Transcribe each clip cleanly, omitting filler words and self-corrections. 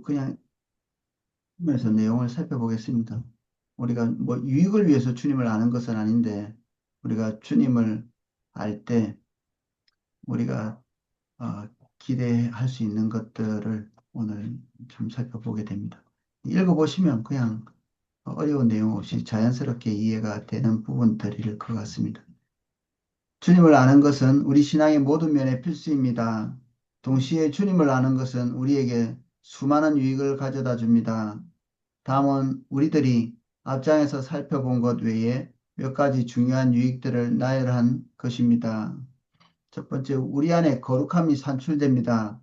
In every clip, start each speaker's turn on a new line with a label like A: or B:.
A: 그냥 에서 내용을 살펴보겠습니다. 우리가 뭐 유익을 위해서 주님을 아는 것은 아닌데 우리가 주님을 알 때 우리가 어, 기대할 수 있는 것들을 오늘 좀 살펴보게 됩니다. 읽어보시면 그냥 어려운 내용 없이 자연스럽게 이해가 되는 부분들일 것 같습니다. 주님을 아는 것은 우리 신앙의 모든 면에 필수입니다. 동시에 주님을 아는 것은 우리에게 수많은 유익을 가져다 줍니다. 다음은 우리들이 앞장에서 살펴본 것 외에 몇 가지 중요한 유익들을 나열한 것입니다. 첫 번째, 우리 안에 거룩함이 산출됩니다.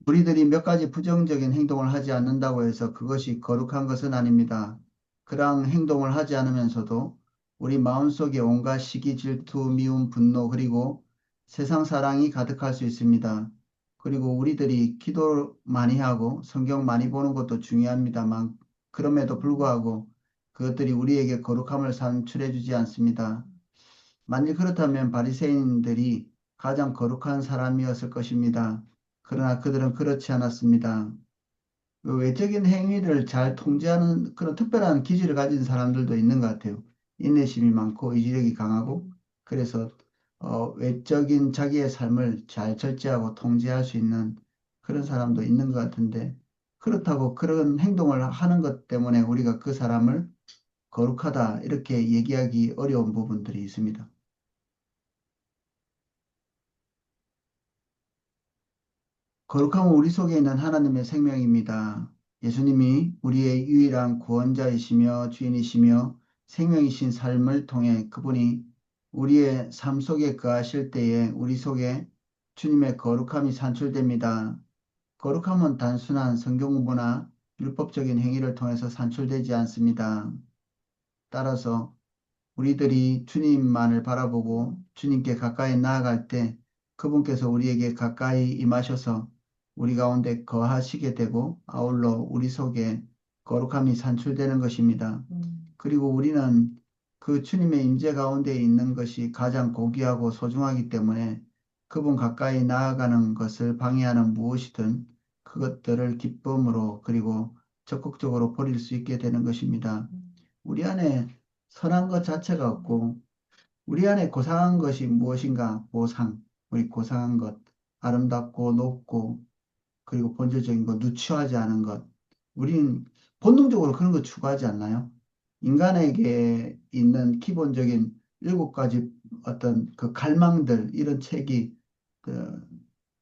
A: 우리들이 몇 가지 부정적인 행동을 하지 않는다고 해서 그것이 거룩한 것은 아닙니다. 그러한 행동을 하지 않으면서도 우리 마음속에 온갖 시기, 질투, 미움, 분노, 그리고 세상 사랑이 가득할 수 있습니다. 그리고 우리들이 기도 많이 하고 성경 많이 보는 것도 중요합니다만 그럼에도 불구하고 그것들이 우리에게 거룩함을 산출해 주지 않습니다. 만일 그렇다면 바리새인들이 가장 거룩한 사람이었을 것입니다. 그러나 그들은 그렇지 않았습니다. 그 외적인 행위를 잘 통제하는 그런 특별한 기질을 가진 사람들도 있는 것 같아요. 인내심이 많고 의지력이 강하고 그래서 외적인 자기의 삶을 잘 절제하고 통제할 수 있는 그런 사람도 있는 것 같은데 그렇다고 그런 행동을 하는 것 때문에 우리가 그 사람을 거룩하다 이렇게 얘기하기 어려운 부분들이 있습니다. 거룩함은 우리 속에 있는 하나님의 생명입니다. 예수님이 우리의 유일한 구원자이시며 주인이시며 생명이신 삶을 통해 그분이 우리의 삶 속에 거하실 때에 우리 속에 주님의 거룩함이 산출됩니다. 거룩함은 단순한 성경 공부나 율법적인 행위를 통해서 산출되지 않습니다. 따라서 우리들이 주님만을 바라보고 주님께 가까이 나아갈 때 그분께서 우리에게 가까이 임하셔서 우리 가운데 거하시게 되고 아울러 우리 속에 거룩함이 산출되는 것입니다. 그리고 우리는 그 주님의 임재 가운데 있는 것이 가장 고귀하고 소중하기 때문에 그분 가까이 나아가는 것을 방해하는 무엇이든 그것들을 기쁨으로 그리고 적극적으로 버릴 수 있게 되는 것입니다. 우리 안에 선한 것 자체가 없고 우리 안에 고상한 것이 무엇인가? 보상. 우리 고상한 것, 아름답고 높고 그리고 본질적인 것, 누추하지 않은 것. 우리는 본능적으로 그런 거 추구하지 않나요? 인간에게 있는 기본적인 7가지 어떤 그 갈망들 이런 책이 그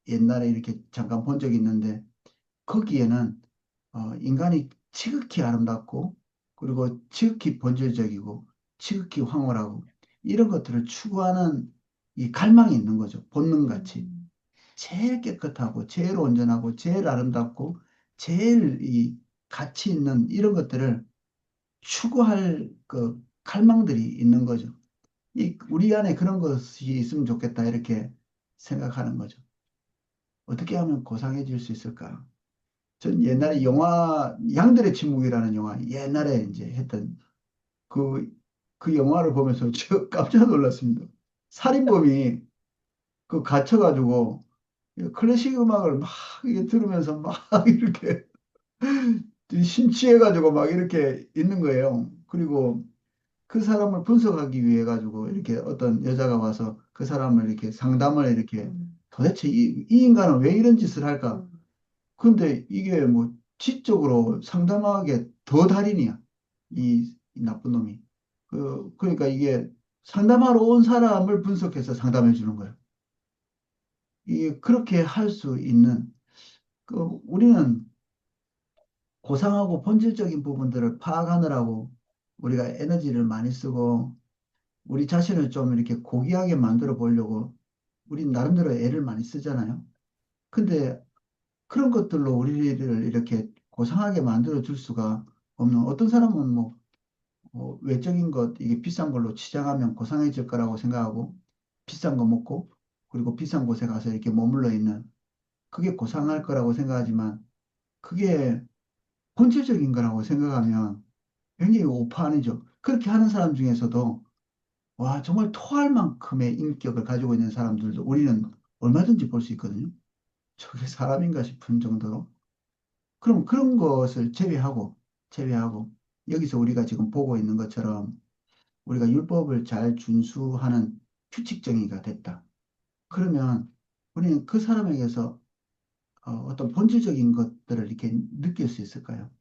A: 옛날에 이렇게 잠깐 본 적이 있는데 거기에는 인간이 지극히 아름답고 그리고 지극히 본질적이고 지극히 황홀하고 이런 것들을 추구하는 이 갈망이 있는 거죠. 본능같이. 제일 깨끗하고 제일 온전하고 제일 아름답고 제일 이 가치 있는 이런 것들을 추구할 그 갈망들이 있는 거죠. 우리 안에 그런 것이 있으면 좋겠다 이렇게 생각하는 거죠. 어떻게 하면 고상해질 수 있을까? 전 옛날에 영화 양들의 침묵이라는 영화 옛날에 이제 했던 그, 그 영화를 보면서 저 깜짝 놀랐습니다. 살인범이 그 갇혀가지고 클래식 음악을 막 이렇게 들으면서 막 이렇게 심취해가지고 막 이렇게 있는 거예요. 그리고 그 사람을 분석하기 위해 가지고 이렇게 어떤 여자가 와서 그 사람을 이렇게 상담을 이렇게 도대체 이 인간은 왜 이런 짓을 할까? 근데 이게 뭐 지적으로 상담하기에 더 달인이야. 이 나쁜 놈이. 그러니까 이게 상담하러 온 사람을 분석해서 상담해 주는 거예요. 이게 그렇게 할 수 있는, 우리는 고상하고 본질적인 부분들을 파악하느라고 우리가 에너지를 많이 쓰고 우리 자신을 좀 이렇게 고귀하게 만들어 보려고 우리 나름대로 애를 많이 쓰잖아요. 근데 그런 것들로 우리를 이렇게 고상하게 만들어 줄 수가 없는 어떤 사람은 뭐 외적인 것 이게 비싼 걸로 치장하면 고상해질 거라고 생각하고 비싼 거 먹고 그리고 비싼 곳에 가서 이렇게 머물러 있는 그게 고상할 거라고 생각하지만 그게 본질적인 거라고 생각하면 굉장히 오판이죠. 그렇게 하는 사람 중에서도 와 정말 토할 만큼의 인격을 가지고 있는 사람들도 우리는 얼마든지 볼 수 있거든요. 저게 사람인가 싶은 정도로. 그럼 그런 것을 제외하고 여기서 우리가 지금 보고 있는 것처럼 우리가 율법을 잘 준수하는 규칙정의가 됐다. 그러면 우리는 그 사람에게서 어떤 본질적인 것들을 이렇게 느낄 수 있을까요?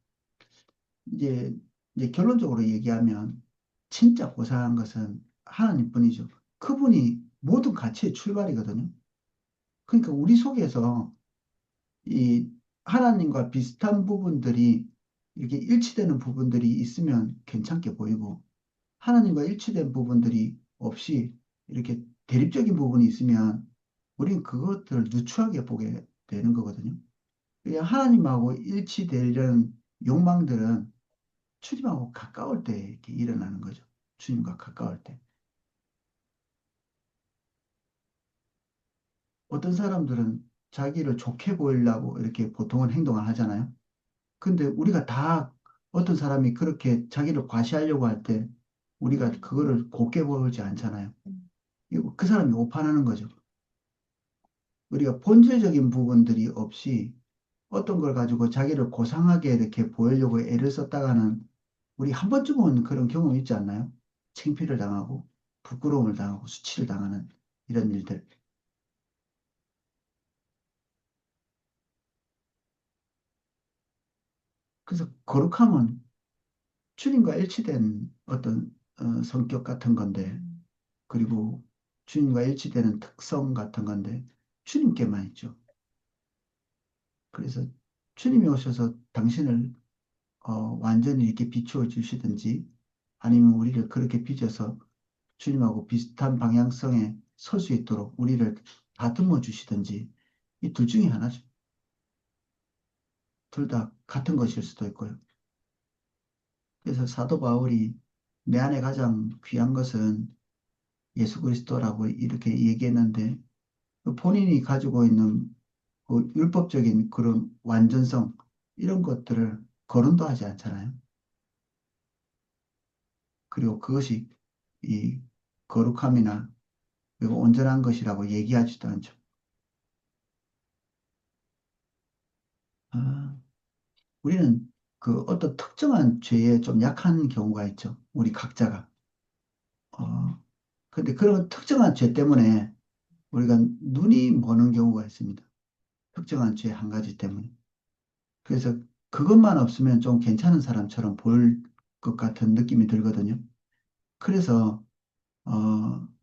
A: 이제, 이제 결론적으로 얘기하면 진짜 고상한 것은 하나님뿐이죠. 그분이 모든 가치의 출발이거든요. 그러니까 우리 속에서 이 하나님과 비슷한 부분들이 이렇게 일치되는 부분들이 있으면 괜찮게 보이고 하나님과 일치된 부분들이 없이 이렇게 대립적인 부분이 있으면 우리는 그것들을 누추하게 보게 되는 거거든요. 그냥 하나님하고 일치되려는 욕망들은 주님하고 가까울 때 이렇게 일어나는 거죠. 주님과 가까울 때. 어떤 사람들은 자기를 좋게 보이려고 이렇게 보통은 행동을 하잖아요. 근데 우리가 다 어떤 사람이 그렇게 자기를 과시하려고 할 때 우리가 그거를 곱게 보지 않잖아요. 그 사람이 오판하는 거죠. 우리가 본질적인 부분들이 없이 어떤 걸 가지고 자기를 고상하게 이렇게 보이려고 애를 썼다가는 우리 한 번쯤은 그런 경험 있지 않나요? 창피를 당하고 부끄러움을 당하고 수치를 당하는 이런 일들. 그래서 거룩함은 주님과 일치된 어떤 성격 같은 건데, 그리고 주님과 일치되는 특성 같은 건데, 주님께만 있죠. 그래서 주님이 오셔서 당신을 완전히 이렇게 비추어 주시든지, 아니면 우리를 그렇게 빚어서 주님하고 비슷한 방향성에 설 수 있도록 우리를 다듬어 주시든지, 이 둘 중에 하나죠. 둘 다 같은 것일 수도 있고요. 그래서 사도 바울이 내 안에 가장 귀한 것은 예수 그리스도라고 이렇게 얘기했는데 그 본인이 가지고 있는 그 율법적인 그런 완전성 이런 것들을 거론도 하지 않잖아요. 그리고 그것이 이 거룩함이나 그리고 온전한 것이라고 얘기하지도 않죠. 아, 우리는 그 어떤 특정한 죄에 좀 약한 경우가 있죠. 우리 각자가. 어, 근데 그런 특정한 죄 때문에 우리가 눈이 머는 경우가 있습니다. 특정한 죄 한 가지 때문에. 그래서 그것만 없으면 좀 괜찮은 사람처럼 보일 것 같은 느낌이 들거든요. 그래서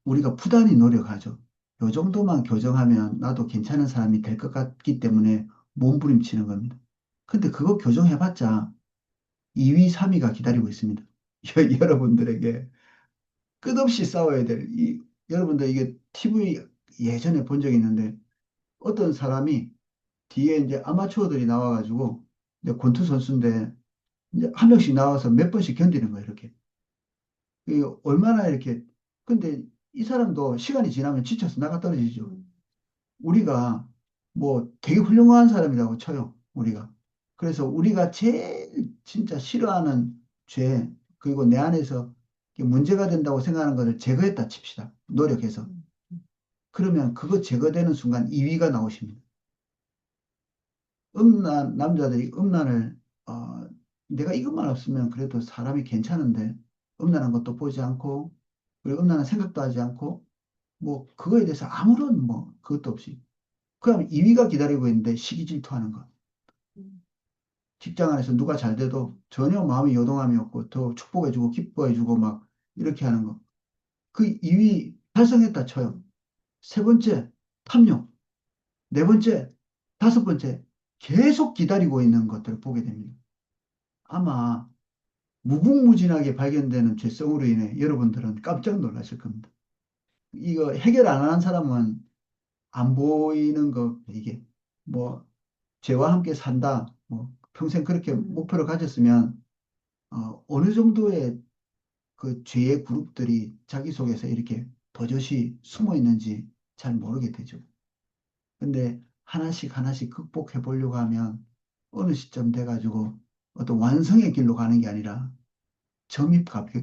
A: 우리가 부단히 노력하죠. 요 정도만 교정하면 나도 괜찮은 사람이 될 것 같기 때문에 몸부림치는 겁니다. 근데 그거 교정해봤자 2위, 3위가 기다리고 있습니다. 여러분들에게 끝없이 싸워야 될, 여러분들 이게 TV 예전에 본 적이 있는데 어떤 사람이 뒤에 이제 아마추어들이 나와가지고 이제 권투 선수인데 이제 한 명씩 나와서 몇 번씩 견디는 거예요, 이렇게. 이게 얼마나 이렇게. 근데 이 사람도 시간이 지나면 지쳐서 나가 떨어지죠. 우리가 뭐 되게 훌륭한 사람이라고 쳐요, 우리가. 그래서 우리가 제일 진짜 싫어하는 죄, 그리고 내 안에서 이게 문제가 된다고 생각하는 것을 제거했다 칩시다. 노력해서. 그러면 그거 제거되는 순간 2위가 나오십니다. 남자들이 음란을, 어, 내가 이것만 없으면 그래도 사람이 괜찮은데, 음란한 것도 보지 않고, 그리고 음란한 생각도 하지 않고, 뭐, 그거에 대해서 아무런 뭐, 그것도 없이. 그럼 2위가 기다리고 있는데 시기 질투하는 거. 직장 안에서 누가 잘 돼도 전혀 마음이 요동함이 없고, 더 축복해주고, 기뻐해주고, 막, 이렇게 하는 거. 그 2위 달성했다 쳐요. 세 번째, 탐욕. 네 번째, 다섯 번째, 계속 기다리고 있는 것들을 보게 됩니다. 아마 무궁무진하게 발견되는 죄성으로 인해 여러분들은 깜짝 놀라실 겁니다. 이거 해결 안 하는 사람은 안 보이는 거, 이게. 뭐, 죄와 함께 산다. 뭐, 평생 그렇게 목표를 가졌으면, 어느 정도의 그 죄의 그룹들이 자기 속에서 이렇게 버젓이 숨어 있는지 잘 모르게 되죠. 근데 하나씩 하나씩 극복해 보려고 하면 어느 시점 돼가지고 어떤 완성의 길로 가는 게 아니라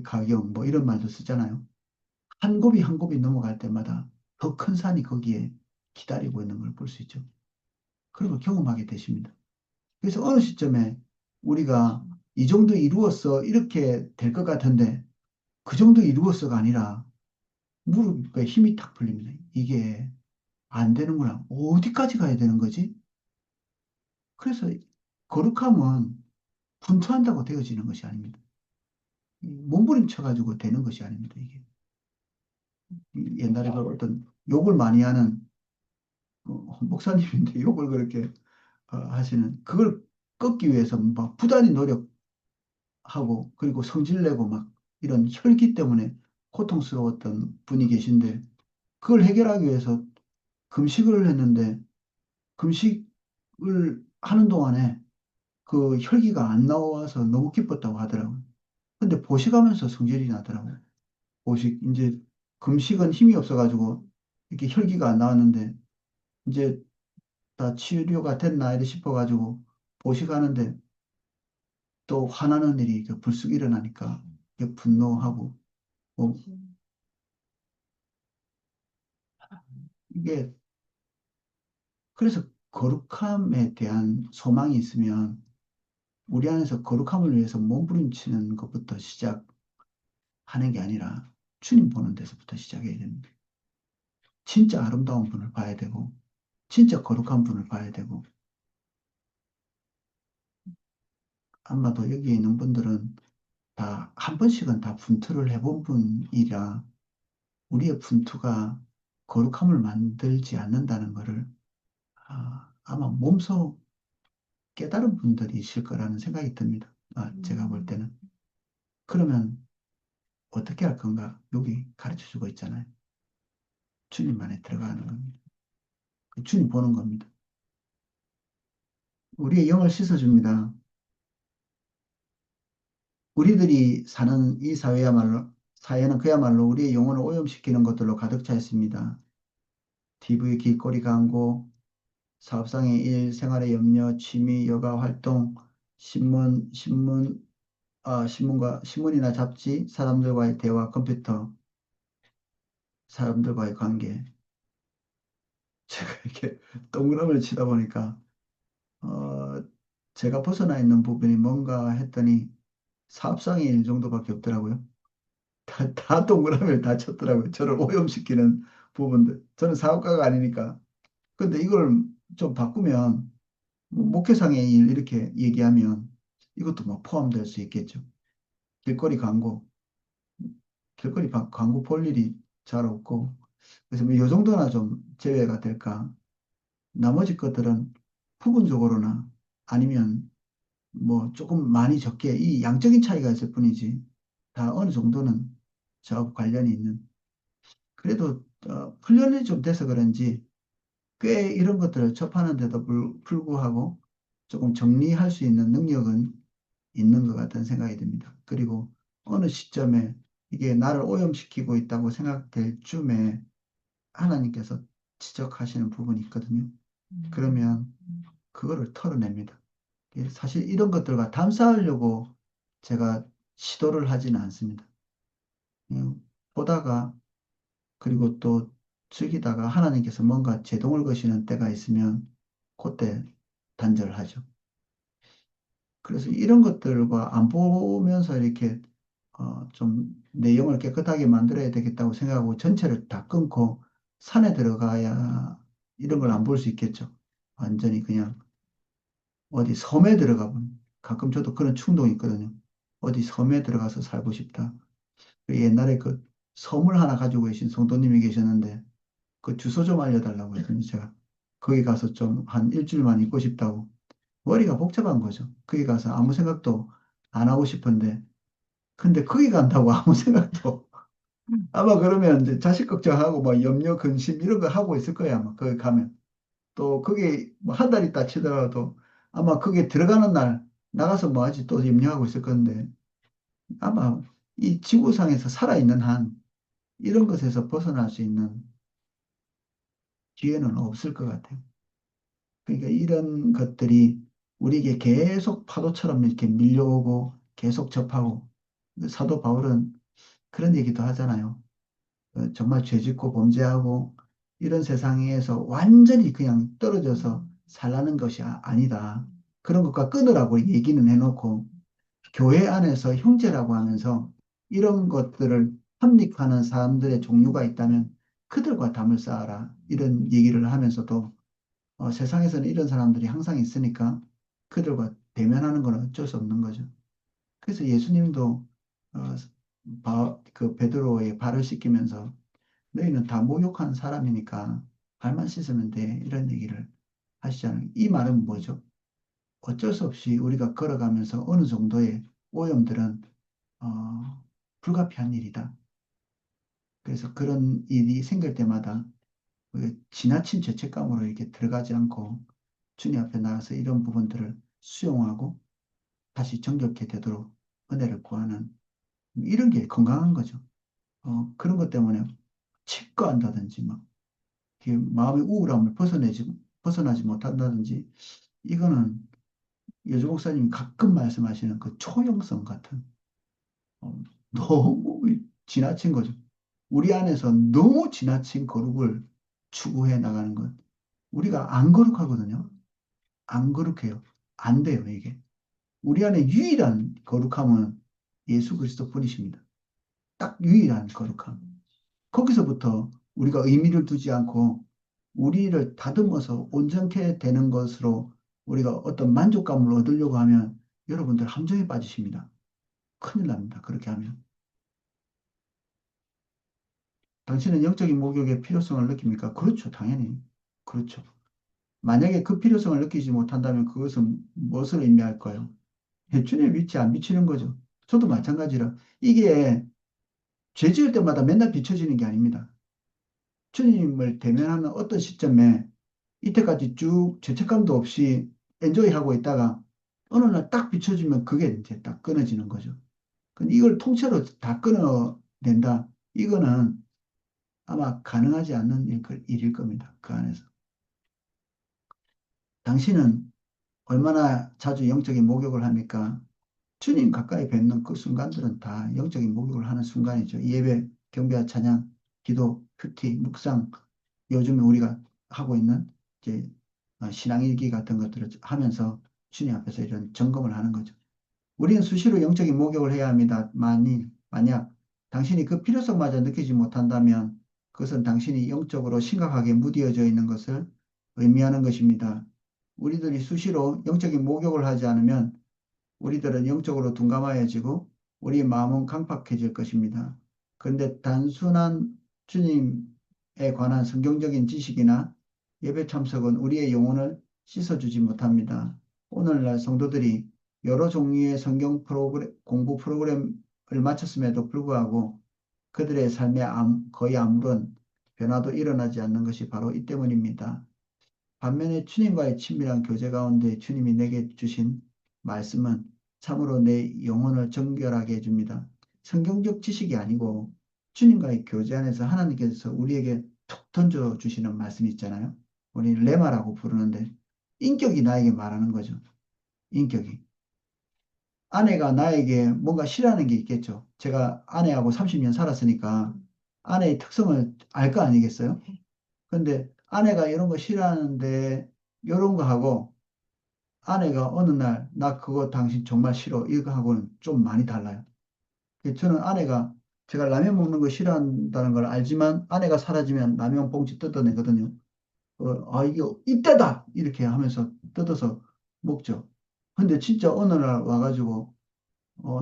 A: 가격 뭐 이런 말도 쓰잖아요. 한 곱이 한 곱이 넘어갈 때마다 더 큰 산이 거기에 기다리고 있는 걸 볼 수 있죠. 그리고 경험하게 되십니다. 그래서 어느 시점에 우리가 이 정도 이루었어 이렇게 될 것 같은데 그 정도 이루었어가 아니라 무릎에 힘이 탁 풀립니다. 이게 안 되는구나. 어디까지 가야 되는 거지? 그래서 거룩함은 분투한다고 되어지는 것이 아닙니다. 몸부림쳐가지고 되는 것이 아닙니다. 이게 옛날에 그 어떤 욕을 많이 하는 목사님인데 욕을 그렇게 하시는 그걸 꺾기 위해서 막 부단히 노력하고 그리고 성질 내고 막 이런 혈기 때문에 고통스러웠던 분이 계신데 그걸 해결하기 위해서 금식을 했는데 금식을 하는 동안에 그 혈기가 안 나와서 너무 기뻤다고 하더라고요. 근데 보식하면서 성질이 나더라고요. 보식, 이제 금식은 힘이 없어가지고 이렇게 혈기가 안 나왔는데 이제 다 치료가 됐나 이래 싶어가지고 보식하는데 또 화나는 일이 이렇게 불쑥 일어나니까 이게 분노하고 뭐 이게 그래서 거룩함에 대한 소망이 있으면 우리 안에서 거룩함을 위해서 몸부림치는 것부터 시작하는 게 아니라 주님 보는 데서부터 시작해야 됩니다. 진짜 아름다운 분을 봐야 되고 진짜 거룩한 분을 봐야 되고 아마도 여기 있는 분들은 다 한 번씩은 다 분투를 해본 분이라 우리의 분투가 거룩함을 만들지 않는다는 것을 아마 몸소 깨달은 분들이실 거라는 생각이 듭니다. 제가 볼 때는. 그러면 어떻게 할 건가? 여기 가르쳐 주고 있잖아요. 주님 안에 들어가는 겁니다. 그 주님 보는 겁니다. 우리의 영을 씻어줍니다. 우리들이 사는 이 사회는 그야말로 우리의 영혼을 오염시키는 것들로 가득 차 있습니다. TV 길거리 광고, 사업상의 일, 생활의 염려, 취미, 여가 활동, 신문이나 잡지, 사람들과의 대화, 컴퓨터, 사람들과의 관계. 제가 이렇게 동그라미를 치다 보니까, 어, 제가 벗어나 있는 부분이 뭔가 했더니 사업상의 일 정도밖에 없더라고요. 다 동그라미를 다 쳤더라고요. 저를 오염시키는 부분들. 저는 사업가가 아니니까. 근데 이걸 좀 바꾸면, 뭐 목회상의 일 이렇게 얘기하면 이것도 뭐 포함될 수 있겠죠. 길거리 광고, 광고 볼 일이 잘 없고, 그래서 뭐이 정도나 좀 제외가 될까. 나머지 것들은 부분적으로나 아니면 뭐 조금 많이 적게 이 양적인 차이가 있을 뿐이지 다 어느 정도는 저하고 관련이 있는. 그래도 훈련이 좀 돼서 그런지 꽤 이런 것들을 접하는데도 불구하고 조금 정리할 수 있는 능력은 있는 것 같다는 생각이 듭니다. 그리고 어느 시점에 이게 나를 오염시키고 있다고 생각될 쯤에 하나님께서 지적하시는 부분이 있거든요. 그러면 그거를 털어냅니다. 사실 이런 것들과 담쌓으려고 제가 시도를 하지는 않습니다. 보다가 그리고 또 즐기다가 하나님께서 뭔가 제동을 거시는 때가 있으면 그때 단절하죠. 그래서 이런 것들과 안 보면서 이렇게 좀 내용을 깨끗하게 만들어야 되겠다고 생각하고 전체를 다 끊고 산에 들어가야 이런 걸 안 볼 수 있겠죠. 완전히 그냥 어디 섬에 들어가 보면 가끔 저도 그런 충동이 있거든요. 어디 섬에 들어가서 살고 싶다. 그 옛날에 그 섬을 하나 가지고 계신 성도님이 계셨는데 그 주소 좀 알려달라고 했더니 제가 거기 가서 좀 한 일주일만 있고 싶다고 머리가 복잡한 거죠. 거기 가서 아무 생각도 안 하고 싶은데 근데 거기 간다고 아무 생각도 아마 그러면 이제 자식 걱정하고 뭐 염려 근심 이런 거 하고 있을 거야 아마 거기 가면 또 거기 뭐 한 달 있다 치더라도 아마 거기 들어가는 날 나가서 뭐 하지 또 염려하고 있을 건데 아마 이 지구상에서 살아있는 한 이런 것에서 벗어날 수 있는 기회는 없을 것 같아요. 그러니까 이런 것들이 우리에게 계속 파도처럼 이렇게 밀려오고 계속 접하고 사도 바울은 그런 얘기도 하잖아요. 정말 죄짓고 범죄하고 이런 세상에서 완전히 그냥 떨어져서 살라는 것이 아니다. 그런 것과 끊으라고 얘기는 해놓고 교회 안에서 형제라고 하면서 이런 것들을 합립하는 사람들의 종류가 있다면 그들과 담을 쌓아라. 이런 얘기를 하면서도 세상에서는 이런 사람들이 항상 있으니까 그들과 대면하는 건 어쩔 수 없는 거죠. 그래서 예수님도 어, 그 베드로의 발을 씻기면서 너희는 다 모욕한 사람이니까 발만 씻으면 돼. 이런 얘기를 하시잖아요. 이 말은 뭐죠? 어쩔 수 없이 우리가 걸어가면서 어느 정도의 오염들은 불가피한 일이다. 그래서 그런 일이 생길 때마다 그 지나친 죄책감으로 이렇게 들어가지 않고 주님 앞에 나가서 이런 부분들을 수용하고 다시 정결케 되도록 은혜를 구하는 이런 게 건강한 거죠. 그런 것 때문에 치과한다든지 막 이렇게 마음의 우울함을 벗어나지 못한다든지 이거는 여주 목사님이 가끔 말씀하시는 그 초형성 같은 너무 지나친 거죠. 우리 안에서 너무 지나친 거룩을 추구해 나가는 것. 우리가 안 거룩하거든요. 안 거룩해요. 안 돼요, 이게. 우리 안에 유일한 거룩함은 예수 그리스도 뿐이십니다. 딱 유일한 거룩함. 거기서부터 우리가 의미를 두지 않고 우리를 다듬어서 온전케 되는 것으로 우리가 어떤 만족감을 얻으려고 하면 여러분들 함정에 빠지십니다. 큰일 납니다. 그렇게 하면. 당신은 영적인 목욕의 필요성을 느낍니까? 그렇죠. 당연히. 그렇죠. 만약에 그 필요성을 느끼지 못한다면 그것은 무엇을 의미할까요? 주님의 빛이 안 비치는 거죠. 저도 마찬가지라. 이게 죄 지을 때마다 맨날 비춰지는 게 아닙니다. 주님을 대면하는 어떤 시점에 이때까지 쭉 죄책감도 없이 엔조이하고 있다가 어느 날 딱 비춰지면 그게 이제 딱 끊어지는 거죠. 근데 이걸 통째로 다 끊어낸다. 이거는 아마 가능하지 않는 일일 겁니다. 그 안에서. 당신은 얼마나 자주 영적인 목욕을 합니까? 주님 가까이 뵙는 그 순간들은 다 영적인 목욕을 하는 순간이죠. 예배, 경배와 찬양, 기도, 큐티, 묵상, 요즘에 우리가 하고 있는 이제 신앙일기 같은 것들을 하면서 주님 앞에서 이런 점검을 하는 거죠. 우리는 수시로 영적인 목욕을 해야 합니다. 만약 당신이 그 필요성마저 느끼지 못한다면 그것은 당신이 영적으로 심각하게 무디어져 있는 것을 의미하는 것입니다. 우리들이 수시로 영적인 목욕을 하지 않으면 우리들은 영적으로 둔감하여지고 우리 마음은 강팍해질 것입니다. 그런데 단순한 주님에 관한 성경적인 지식이나 예배 참석은 우리의 영혼을 씻어주지 못합니다. 오늘날 성도들이 여러 종류의 성경 공부 프로그램을 마쳤음에도 불구하고 그들의 삶에 거의 아무런 변화도 일어나지 않는 것이 바로 이 때문입니다. 반면에 주님과의 친밀한 교제 가운데 주님이 내게 주신 말씀은 참으로 내 영혼을 정결하게 해줍니다. 성경적 지식이 아니고 주님과의 교제 안에서 하나님께서 우리에게 툭 던져주시는 말씀이 있잖아요. 우리는 레마라고 부르는데 인격이 나에게 말하는 거죠. 인격이. 아내가 나에게 뭔가 싫어하는 게 있겠죠. 제가 아내하고 30년 살았으니까 아내의 특성을 알 거 아니겠어요? 근데 아내가 이런 거 싫어하는데 이런 거 하고 아내가 어느 날 나 그거 당신 정말 싫어 이거 하고는 좀 많이 달라요. 저는 아내가 제가 라면 먹는 거 싫어한다는 걸 알지만 아내가 사라지면 라면 봉지 뜯어내거든요. 이게 이때다 이렇게 하면서 뜯어서 먹죠. 근데 진짜 어느 날 와가지고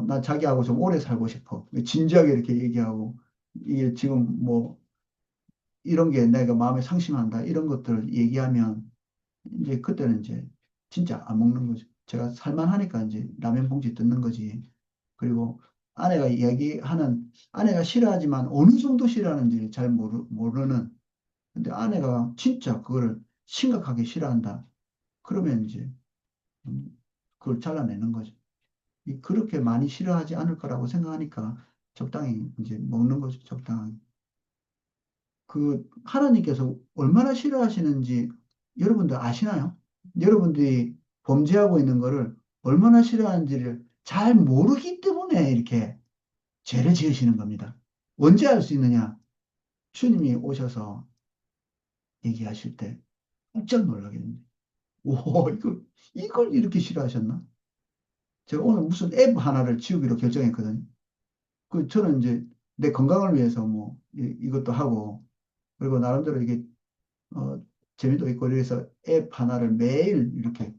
A: 나 자기하고 좀 오래 살고 싶어. 진지하게 이렇게 얘기하고 이게 지금 뭐 이런 게 내가 마음에 상심한다 이런 것들을 얘기하면 이제 그때는 이제 진짜 안 먹는 거죠. 제가 살만하니까 이제 라면 봉지 뜯는 거지. 그리고 아내가 싫어하지만 어느 정도 싫어하는지 잘 모르는 근데 아내가 진짜 그거를 심각하게 싫어한다. 그러면 이제 음, 그걸 잘라내는 거죠. 그렇게 많이 싫어하지 않을 거라고 생각하니까 적당히 이제 먹는 거죠. 적당히. 그 하나님께서 얼마나 싫어하시는지 여러분들 아시나요? 여러분들이 범죄하고 있는 거를 얼마나 싫어하는지를 잘 모르기 때문에 이렇게 죄를 지으시는 겁니다. 언제 알 수 있느냐? 주님이 오셔서 얘기하실 때 깜짝 놀라게 됩니다. 오, 이걸 이렇게 싫어하셨나? 제가 오늘 무슨 앱 하나를 지우기로 결정했거든요. 저는 이제 내 건강을 위해서 뭐 이것도 하고 그리고 나름대로 이게 어, 재미도 있고 그래서 앱 하나를 매일 이렇게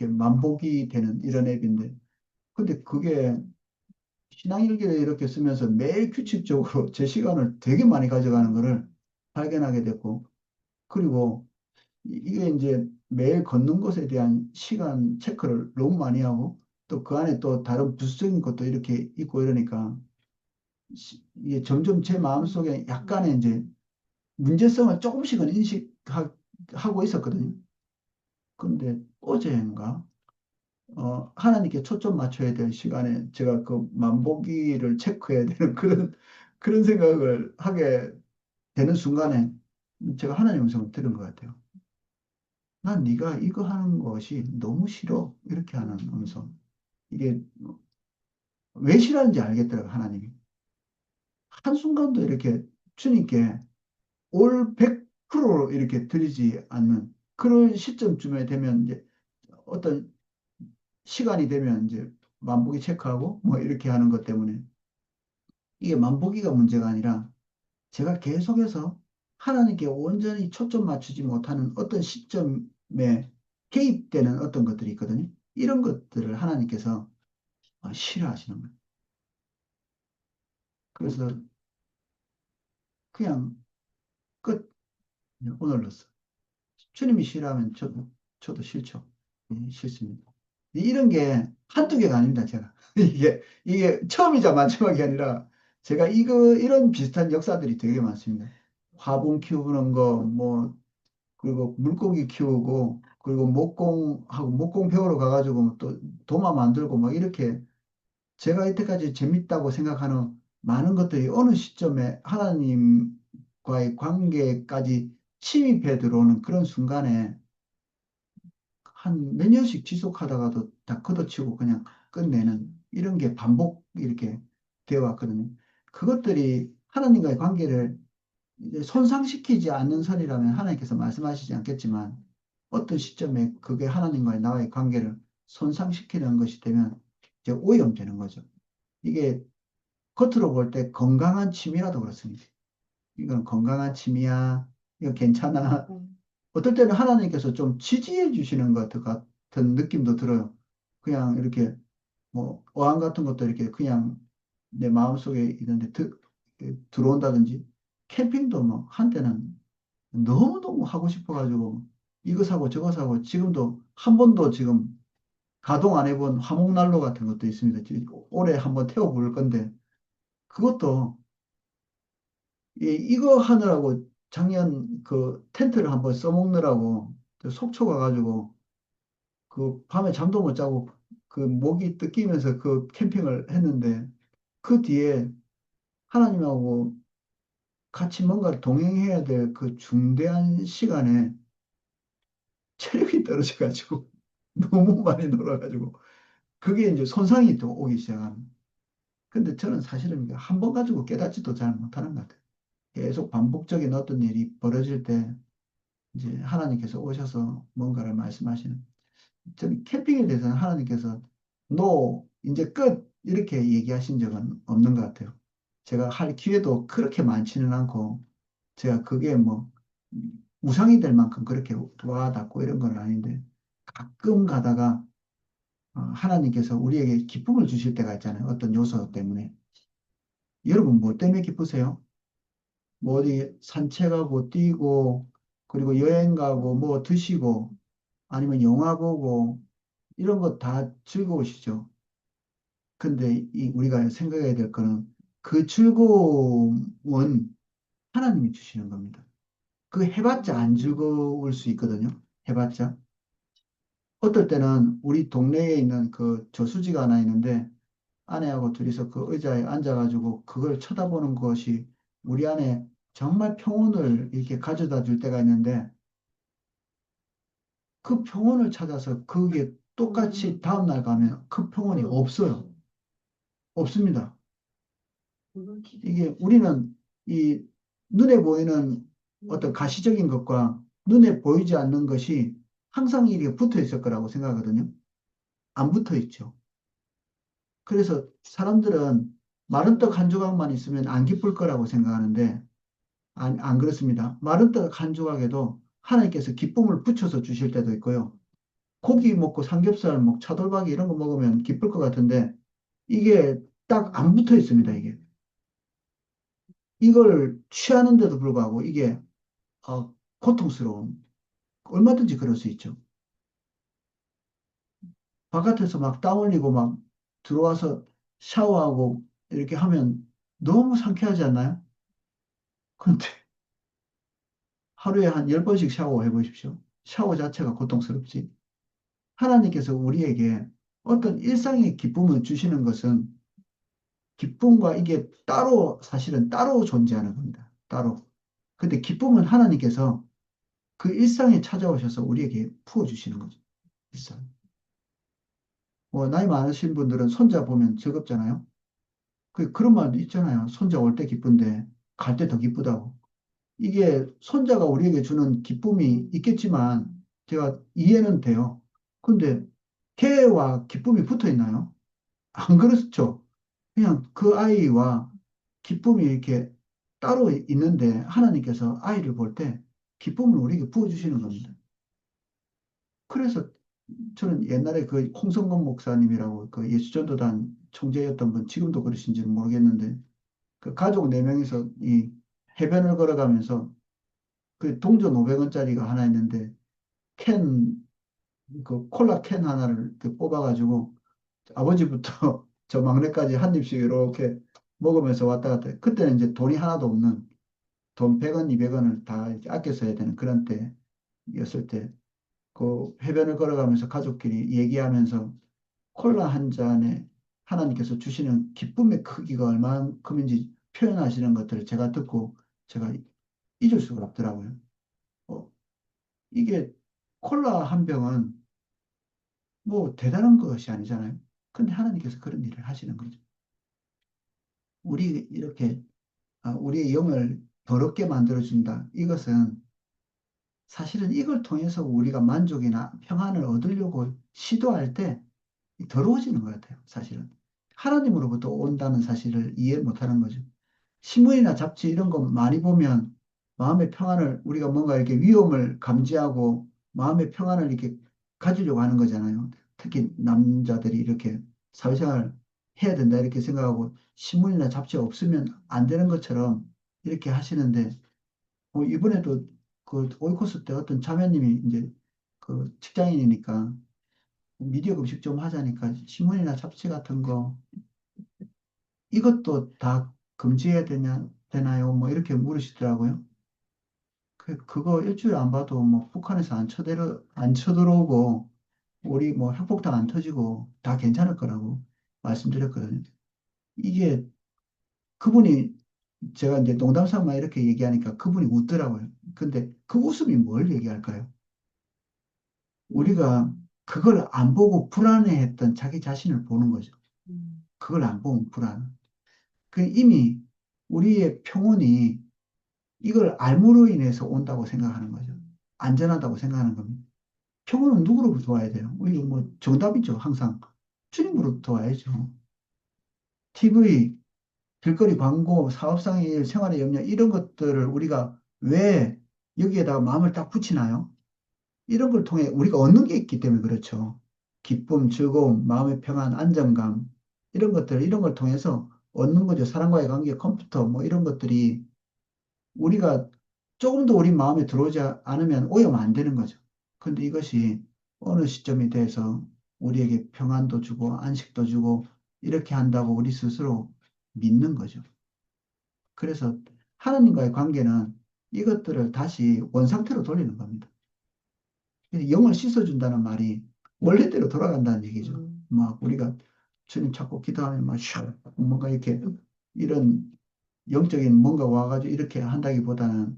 A: 만복이 되는 이런 앱인데 근데 그게 신앙일기를 이렇게 쓰면서 매일 규칙적으로 제 시간을 되게 많이 가져가는 거를 발견하게 됐고 그리고 이게 이제 매일 걷는 것에 대한 시간 체크를 너무 많이 하고 또 그 안에 또 다른 부수적인 것도 이렇게 있고 이러니까 이게 점점 제 마음속에 약간의 이제 문제성을 조금씩은 인식하고 있었거든요. 근데 어제인가 하나님께 초점 맞춰야 될 시간에 제가 그 만보기를 체크해야 되는 그런 생각을 하게 되는 순간에 제가 하나님 음성을 들은 것 같아요. 난 네가 이거 하는 것이 너무 싫어. 이렇게 하는 음성. 이게 왜 싫어하는지 알겠더라고요, 하나님이. 한순간도 이렇게 주님께 올 100% 이렇게 드리지 않는 그런 시점쯤에 되면 이제 어떤 시간이 되면 이제 만보기 체크하고 뭐 이렇게 하는 것 때문에 이게 만보기가 문제가 아니라 제가 계속해서 하나님께 온전히 초점 맞추지 못하는 어떤 시점에 개입되는 어떤 것들이 있거든요. 이런 것들을 하나님께서 싫어하시는 거예요. 그래서 그냥 끝, 오늘로써. 주님이 싫어하면 저도 싫죠. 싫습니다. 이런 게 한두 개가 아닙니다, 제가. 이게 처음이자 마지막이 아니라 제가 이런 비슷한 역사들이 되게 많습니다. 화분 키우는 거, 뭐, 그리고 물고기 키우고, 그리고 목공 배우러 가가지고 또 도마 만들고 막 이렇게 제가 이때까지 재밌다고 생각하는 많은 것들이 어느 시점에 하나님과의 관계까지 침입해 들어오는 그런 순간에 한 몇 년씩 지속하다가도 다 걷어치고 그냥 끝내는 이런 게 반복 이렇게 되어 왔거든요. 그것들이 하나님과의 관계를 이제 손상시키지 않는 선이라면 하나님께서 말씀하시지 않겠지만 어떤 시점에 그게 하나님과의 나와의 관계를 손상시키는 것이 되면 이제 오염되는 거죠. 이게 겉으로 볼 때 건강한 취미라도 그렇습니다. 이건 건강한 취미야. 이거 괜찮아. 어떨 때는 하나님께서 좀 지지해 주시는 것 같은 느낌도 들어요. 그냥 이렇게 뭐 어항 같은 것도 이렇게 그냥 내 마음속에 있는데 들어온다든지 캠핑도 뭐 한때는 너무너무 하고 싶어가지고 이거 사고 저거 사고 지금도 한 번도 지금 가동 안 해본 화목난로 같은 것도 있습니다. 올해 한번 태워볼 건데 그것도 이거 하느라고 작년 그 텐트를 한번 써먹느라고 속초 가가지고 그 밤에 잠도 못 자고 그 목이 뜯기면서 그 캠핑을 했는데 그 뒤에 하나님하고 같이 뭔가를 동행해야 될 그 중대한 시간에 체력이 떨어져가지고 너무 많이 놀아가지고 그게 이제 손상이 또 오기 시작하는. 근데 저는 사실은 한 번 가지고 깨닫지도 잘 못하는 것 같아요. 계속 반복적인 어떤 일이 벌어질 때 이제 하나님께서 오셔서 뭔가를 말씀하시는. 저는 캠핑에 대해서는 하나님께서 노, 이제 끝 이렇게 얘기하신 적은 없는 것 같아요. 제가 할 기회도 그렇게 많지는 않고 제가 그게 뭐 우상이 될 만큼 그렇게 와닿고 이런 건 아닌데 가끔 가다가 하나님께서 우리에게 기쁨을 주실 때가 있잖아요. 어떤 요소 때문에. 여러분 뭐 때문에 기쁘세요? 뭐 어디 산책하고 뛰고 그리고 여행 가고 뭐 드시고 아니면 영화 보고 이런 거 다 즐거우시죠? 근데 우리가 생각해야 될 거는 그 즐거움은 하나님이 주시는 겁니다. 그 해봤자 안 즐거울 수 있거든요. 해봤자. 어떨 때는 우리 동네에 있는 그 저수지가 하나 있는데 아내하고 둘이서 그 의자에 앉아가지고 그걸 쳐다보는 것이 우리 안에 정말 평온을 이렇게 가져다 줄 때가 있는데 그 평온을 찾아서 그게 똑같이 다음날 가면 그 평온이 없어요. 없습니다. 이게 우리는 이 눈에 보이는 어떤 가시적인 것과 눈에 보이지 않는 것이 항상 이렇게 붙어 있을 거라고 생각하거든요. 안 붙어 있죠. 그래서 사람들은 마른 떡 한 조각만 있으면 안 기쁠 거라고 생각하는데 안 그렇습니다. 마른 떡 한 조각에도 하나님께서 기쁨을 붙여서 주실 때도 있고요. 고기 먹고 삼겹살, 뭐 차돌박이 이런 거 먹으면 기쁠 것 같은데 이게 딱 안 붙어 있습니다, 이게. 이걸 취하는데도 불구하고 이게 고통스러운, 얼마든지 그럴 수 있죠. 바깥에서 막 땀 흘리고 막 들어와서 샤워하고 이렇게 하면 너무 상쾌하지 않나요? 근데 하루에 한 10번씩 샤워해 보십시오. 샤워 자체가 고통스럽지. 하나님께서 우리에게 어떤 일상의 기쁨을 주시는 것은 기쁨과 이게 따로, 사실은 따로 존재하는 겁니다. 따로. 근데 기쁨은 하나님께서 그 일상에 찾아오셔서 우리에게 부어주시는 거죠. 일상. 뭐, 나이 많으신 분들은 손자 보면 즐겁잖아요. 그런 말도 있잖아요. 손자 올 때 기쁜데 갈 때 더 기쁘다고. 이게 손자가 우리에게 주는 기쁨이 있겠지만 제가 이해는 돼요. 근데 걔와 기쁨이 붙어 있나요? 안 그렇죠. 그냥 그 아이와 기쁨이 이렇게 따로 있는데 하나님께서 아이를 볼 때 기쁨을 우리에게 부어주시는 겁니다. 그래서 저는 옛날에 그 홍성건 목사님이라고 그 예수전도단 총재였던 분 지금도 그러신지는 모르겠는데 그 가족 네명이서 이 해변을 걸어가면서 그 동전 500원짜리가 하나 있는데 캔, 그 콜라 캔 하나를 이렇게 뽑아가지고 아버지부터 저 막내까지 한 입씩 이렇게 먹으면서 왔다 갔다. 그때는 이제 돈이 하나도 없는 돈 100원, 200원을 다 이렇게 아껴 써야 되는 그런 때였을 때 그 해변을 걸어가면서 가족끼리 얘기하면서 콜라 한 잔에 하나님께서 주시는 기쁨의 크기가 얼마큼인지 표현하시는 것들을 제가 듣고 제가 잊을 수가 없더라고요. 어, 이게 콜라 한 병은 뭐 대단한 것이 아니잖아요. 근데 하나님께서 그런 일을 하시는 거죠. 우리 이렇게 우리의 영을 더럽게 만들어준다. 이것은 사실은 이걸 통해서 우리가 만족이나 평안을 얻으려고 시도할 때 더러워지는 것 같아요. 사실은. 하나님으로부터 온다는 사실을 이해 못하는 거죠. 신문이나 잡지 이런 거 많이 보면 마음의 평안을 우리가 뭔가 이렇게 위험을 감지하고 마음의 평안을 이렇게 가지려고 하는 거잖아요. 특히 남자들이 이렇게 사회생활 해야 된다 이렇게 생각하고 신문이나 잡지 없으면 안 되는 것처럼 이렇게 하시는데 이번에도 그 오이코스 때 어떤 자매님이 이제 그 직장인이니까 미디어 금식 좀 하자니까 신문이나 잡지 같은 거 이것도 다 금지해야 되나요? 뭐 이렇게 물으시더라고요. 그거 일주일 안 봐도 뭐 북한에서 안 쳐들어오고 우리 뭐 핵폭탄 안 터지고 다 괜찮을 거라고 말씀드렸거든요. 이게 그분이 제가 이제 농담 삼아 이렇게 얘기하니까 그분이 웃더라고요. 근데 그 웃음이 뭘 얘기할까요? 우리가 그걸 안 보고 불안해했던 자기 자신을 보는 거죠. 그걸 안 보면 불안. 그 이미 우리의 평온이 이걸 알므로 인해서 온다고 생각하는 거죠. 안전하다고 생각하는 겁니다. 평온은 누구로부터 와야 돼요? 우리 뭐 정답이죠. 항상 주님으로부터 와야죠. TV, 길거리 광고, 사업상의 일, 생활의 염려 이런 것들을 우리가 왜 여기에다가 마음을 딱 붙이나요? 이런 걸 통해 우리가 얻는 게 있기 때문에 그렇죠. 기쁨, 즐거움, 마음의 평안, 안정감 이런 걸 통해서 얻는 거죠. 사람과의 관계, 컴퓨터 뭐 이런 것들이 우리가 조금 더 우리 마음에 들어오지 않으면 오염 안 되는 거죠. 근데 이것이 어느 시점이 돼서 우리에게 평안도 주고 안식도 주고 이렇게 한다고 우리 스스로 믿는 거죠. 그래서 하나님과의 관계는 이것들을 다시 원상태로 돌리는 겁니다. 영을 씻어준다는 말이 원래대로 돌아간다는 얘기죠. 막 우리가 주님 찾고 기도하면 막 뭔가 이렇게 이런 영적인 뭔가 와가지고 이렇게 한다기보다는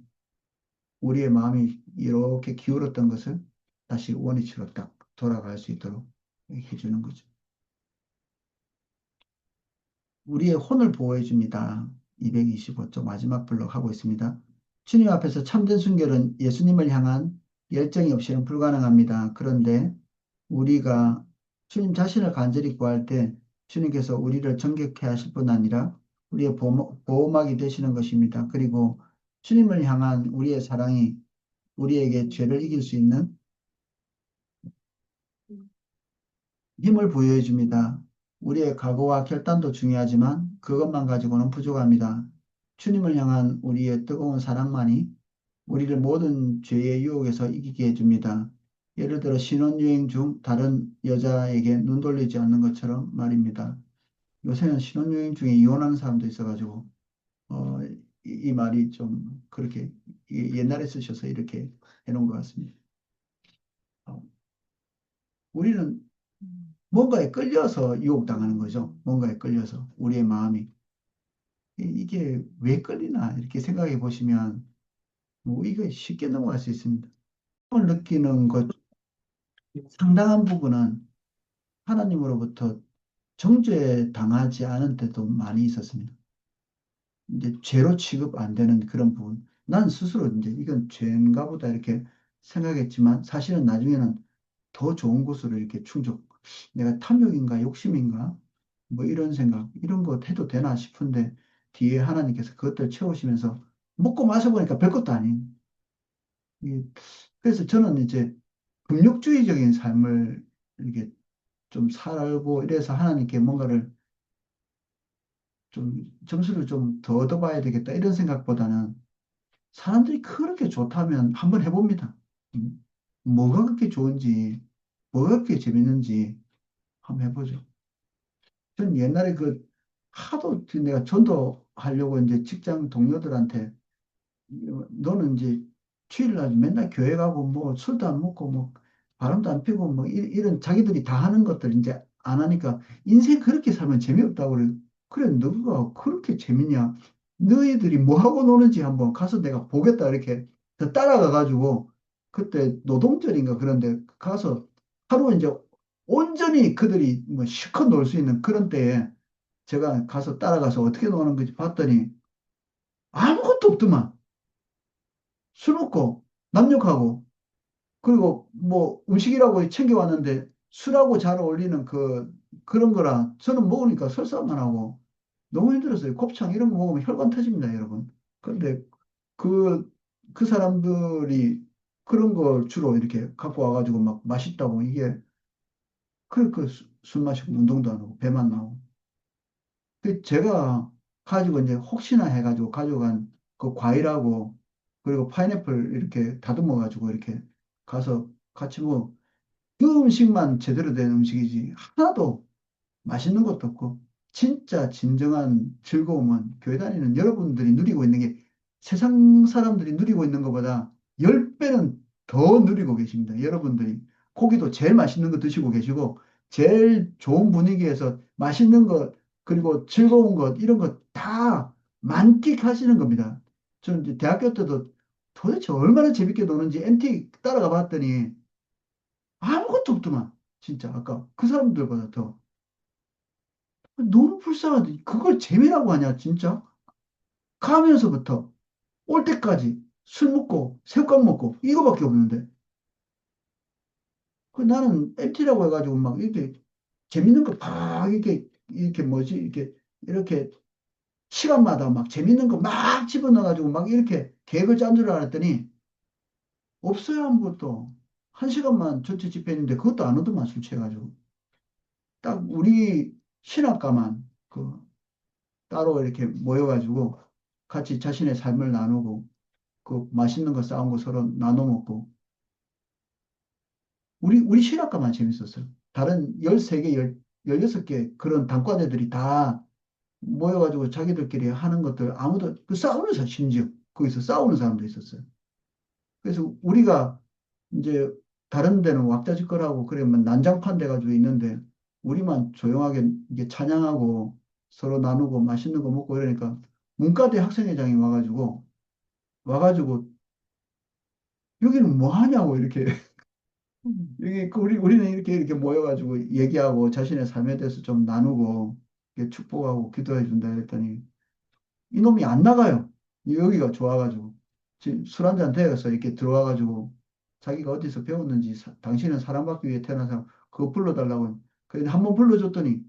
A: 우리의 마음이 이렇게 기울었던 것을 다시 원위치로 딱 돌아갈 수 있도록 해주는 거죠. 우리의 혼을 보호해 줍니다. 225쪽 마지막 블록 하고 있습니다. 주님 앞에서 참된 순결은 예수님을 향한 열정이 없이는 불가능합니다. 그런데 우리가 주님 자신을 간절히 구할 때 주님께서 우리를 정결케 하실 뿐 아니라 우리의 보호막이 되시는 것입니다. 그리고 주님을 향한 우리의 사랑이 우리에게 죄를 이길 수 있는 힘을 부여해 줍니다. 우리의 각오와 결단도 중요하지만 그것만 가지고는 부족합니다. 주님을 향한 우리의 뜨거운 사랑만이 우리를 모든 죄의 유혹에서 이기게 해줍니다. 예를 들어 신혼여행 중 다른 여자에게 눈 돌리지 않는 것처럼 말입니다. 요새는 신혼여행 중에 이혼하는 사람도 있어가지고 어, 이 말이 좀 그렇게 옛날에 쓰셔서 이렇게 해놓은 것 같습니다. 어, 우리는 뭔가에 끌려서 유혹당하는 거죠. 뭔가에 끌려서 우리의 마음이 이게 왜 끌리나 이렇게 생각해 보시면 뭐 이거 쉽게 넘어갈 수 있습니다. 을 느끼는 것 상당한 부분은 하나님으로부터 정죄 당하지 않은 때도 많이 있었습니다. 이제 죄로 취급 안 되는 그런 부분. 난 스스로 이제 이건 죄인가 보다 이렇게 생각했지만 사실은 나중에는 더 좋은 곳으로 이렇게 충족. 내가 탐욕인가 욕심인가 뭐 이런 생각 이런 거 해도 되나 싶은데 뒤에 하나님께서 그것들 채우시면서 먹고 마셔보니까 별것도 아닌. 그래서 저는 이제 금욕주의적인 삶을 이렇게 좀 살고 이래서 하나님께 뭔가를 좀 점수를 좀 더 얻어봐야 되겠다 이런 생각보다는 사람들이 그렇게 좋다면 한번 해봅니다. 뭐가 그렇게 좋은지, 뭐가 그렇게 재밌는지 한번 해보죠. 전 옛날에 그 하도 내가 전도하려고 이제 직장 동료들한테 너는 이제 주일날 맨날 교회 가고 뭐 술도 안 먹고 뭐 바람도 안 피고 뭐 이런 자기들이 다 하는 것들 이제 안 하니까 인생 그렇게 살면 재미없다고 그래. 그래 너가 그렇게 재밌냐? 너희들이 뭐 하고 노는지 한번 가서 내가 보겠다 이렇게 따라가 가지고 그때 노동절인가 그런데 가서 하루 이제 온전히 그들이 뭐 실컷 놀 수 있는 그런 때에 제가 가서 따라가서 어떻게 노는 건지 봤더니 아무것도 없더만. 술 먹고 남욕하고 그리고 뭐 음식이라고 챙겨왔는데 술하고 잘 어울리는 그런 거라 저는 먹으니까 설사만 하고 너무 힘들었어요. 곱창 이런 거 먹으면 혈관 터집니다, 여러분. 그런데 그, 그 사람들이 그런 걸 주로 이렇게 갖고 와가지고 막 맛있다고 이게 술 마시고 운동도 안 하고 배만 나오고 제가 가지고 이제 혹시나 해가지고 가져간 그 과일하고 그리고 파인애플 이렇게 다듬어 가지고 이렇게 가서 같이 뭐 그 음식만 제대로 된 음식이지 하나도 맛있는 것도 없고 진짜 진정한 즐거움은 교회 다니는 여러분들이 누리고 있는 게 세상 사람들이 누리고 있는 것보다 10배는 더 누리고 계십니다. 여러분들이 고기도 제일 맛있는 거 드시고 계시고 제일 좋은 분위기에서 맛있는 것 그리고 즐거운 것 이런 것 다 만끽하시는 겁니다. 저는 이제 대학교 때도 도대체 얼마나 재밌게 노는지 MT 따라가 봤더니 아무것도 없더만 진짜 아까 그 사람들보다 더 너무 불쌍하지. 그걸 재미라고 하냐, 진짜? 가면서부터 올 때까지 술 먹고 새우깡 먹고 이거밖에 없는데. 나는 MT라고 해가지고 막 이렇게 재밌는 거 막 이렇게 뭐지, 이렇게 시간마다 막 재밌는 거 막 집어넣어가지고 막 이렇게 계획을 짠 줄 알았더니 없어요, 아무것도. 한 시간만 전체 집회했는데 그것도 안 오더만 술 취해가지고. 딱 우리 신학과만 따로 이렇게 모여가지고 같이 자신의 삶을 나누고 그 맛있는 거 싸운 거 서로 나눠 먹고 우리 실학과만 재밌었어요. 다른 13개, 16개 그런 단과대들이 다 모여가지고 자기들끼리 하는 것들 아무도 그 싸우는 사람 심지어 거기서 싸우는 사람도 있었어요. 그래서 우리가 이제 다른 데는 왁자지껄하고 그러면 난장판 돼가지고 있는데 우리만 조용하게 이게 찬양하고 서로 나누고 맛있는 거 먹고 이러니까 문과대 학생회장이 와가지고 여기는 뭐 하냐고 이렇게 여기 우리는 이렇게 모여가지고 얘기하고 자신의 삶에 대해서 좀 나누고 이렇게 축복하고 기도해 준다 했더니 이놈이 안 나가요. 여기가 좋아가지고 지금 술 한잔 되어서 이렇게 들어와가지고 자기가 어디서 배웠는지 당신은 사랑받기 위해 태어난 사람 그거 불러달라고. 그런데 한 번 불러줬더니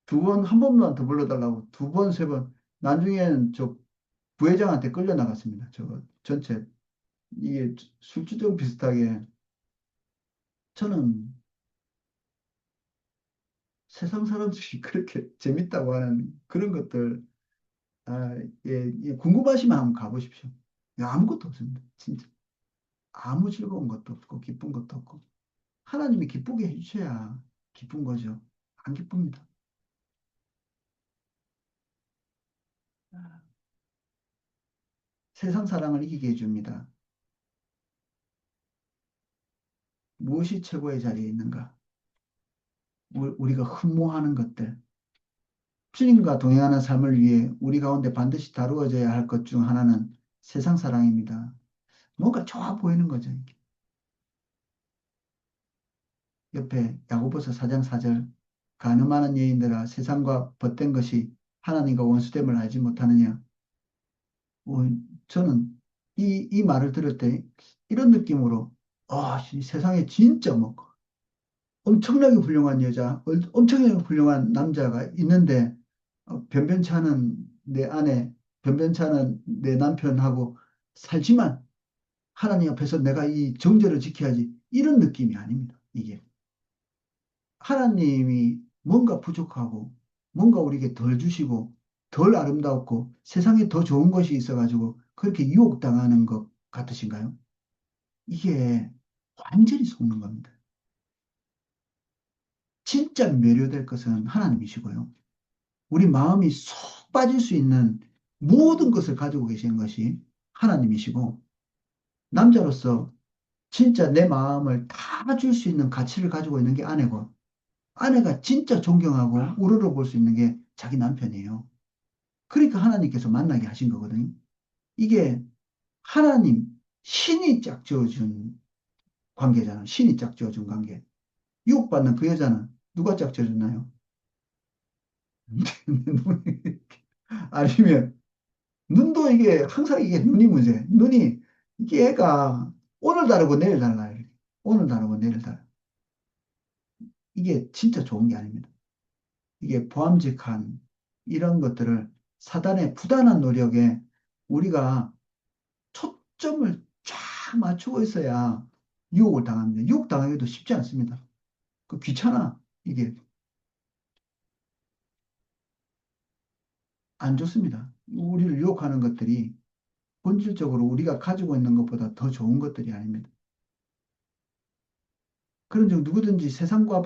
A: 두 번, 한 번만 더 불러달라고 두 번, 세 번. 나중에는 저 부회장한테 끌려 나갔습니다. 저 전체 이게 술주정 비슷하게 저는 세상 사람들이 그렇게 재밌다고 하는 그런 것들 아, 예, 예, 궁금하시면 한번 가보십시오. 야, 아무것도 없습니다. 진짜 아무 즐거운 것도 없고 기쁜 것도 없고 하나님이 기쁘게 해주셔야 기쁜 거죠. 안 기쁩니다. 세상 사랑을 이기게 해줍니다. 무엇이 최고의 자리에 있는가? 우리가 흠모하는 것들, 주님과 동행하는 삶을 위해 우리 가운데 반드시 다루어져야 할 것 중 하나는 세상 사랑입니다. 뭔가 좋아 보이는 거죠. 이게. 옆에 야고보서 4장 4절 가늠하는 여인들아 세상과 벗된 것이 하나님과 원수됨을 알지 못하느냐. 어, 저는 이 말을 들을 때 이런 느낌으로 이 세상에 진짜 뭐 엄청나게 훌륭한 여자, 엄청나게 훌륭한 남자가 있는데 변변치 않은 내 아내, 변변치 않은 내 남편하고 살지만 하나님 앞에서 내가 이 정죄를 지켜야지 이런 느낌이 아닙니다. 이게 하나님이 뭔가 부족하고 뭔가 우리에게 덜 주시고 덜 아름답고 세상에 더 좋은 것이 있어가지고 그렇게 유혹당하는 것 같으신가요? 이게 완전히 속는 겁니다. 진짜 매료될 것은 하나님이시고요. 우리 마음이 쏙 빠질 수 있는 모든 것을 가지고 계신 것이 하나님이시고, 남자로서 진짜 내 마음을 다 줄 수 있는 가치를 가지고 있는 게 아내고, 아내가 진짜 존경하고 우러러볼 수 있는 게 자기 남편이에요. 그러니까 하나님께서 만나게 하신 거거든요. 이게 하나님, 신이 짝지어준 관계잖아. 신이 짝지어준 관계. 유혹받는 그 여자는 누가 짝지어줬나요? 아니면 눈도 이게 항상 이게 눈이 문제. 눈이 이게 애가 오늘 다르고 내일 달라요. 이렇게. 오늘 다르고 내일 달라. 이게 진짜 좋은 게 아닙니다. 이게 보암직한 이런 것들을 사단의 부단한 노력에 우리가 초점을 쫙 맞추고 있어야 유혹을 당합니다. 유혹 당하기도 쉽지 않습니다. 그 귀찮아. 이게 안 좋습니다. 우리를 유혹하는 것들이 본질적으로 우리가 가지고 있는 것보다 더 좋은 것들이 아닙니다. 그런즉 누구든지 세상과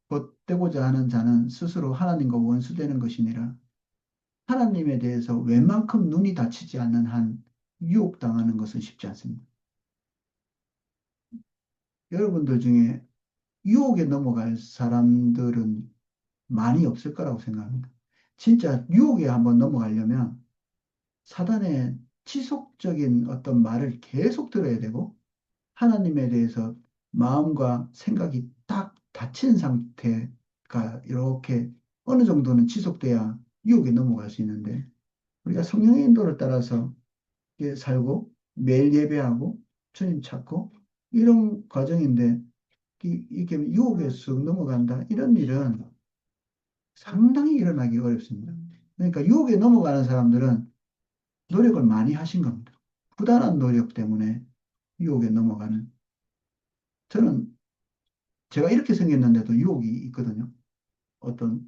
A: 벗되고자 하는 자는 스스로 하나님과 원수되는 것이니라. 하나님에 대해서 웬만큼 눈이 닫히지 않는 한 유혹당하는 것은 쉽지 않습니다. 여러분들 중에 유혹에 넘어갈 사람들은 많이 없을 거라고 생각합니다. 진짜 유혹에 한번 넘어가려면 사단의 지속적인 어떤 말을 계속 들어야 되고 하나님에 대해서 마음과 생각이 딱 닫힌 상태가 이렇게 어느 정도는 지속돼야 유혹에 넘어갈 수 있는데 우리가 성령의 인도를 따라서 이렇게 살고 매일 예배하고 주님 찾고 이런 과정인데 이게 유혹에 쑥 넘어간다 이런 일은 상당히 일어나기 어렵습니다. 그러니까 유혹에 넘어가는 사람들은 노력을 많이 하신 겁니다. 부단한 노력 때문에 유혹에 넘어가는 저는 제가 이렇게 생겼는데도 유혹이 있거든요. 어떤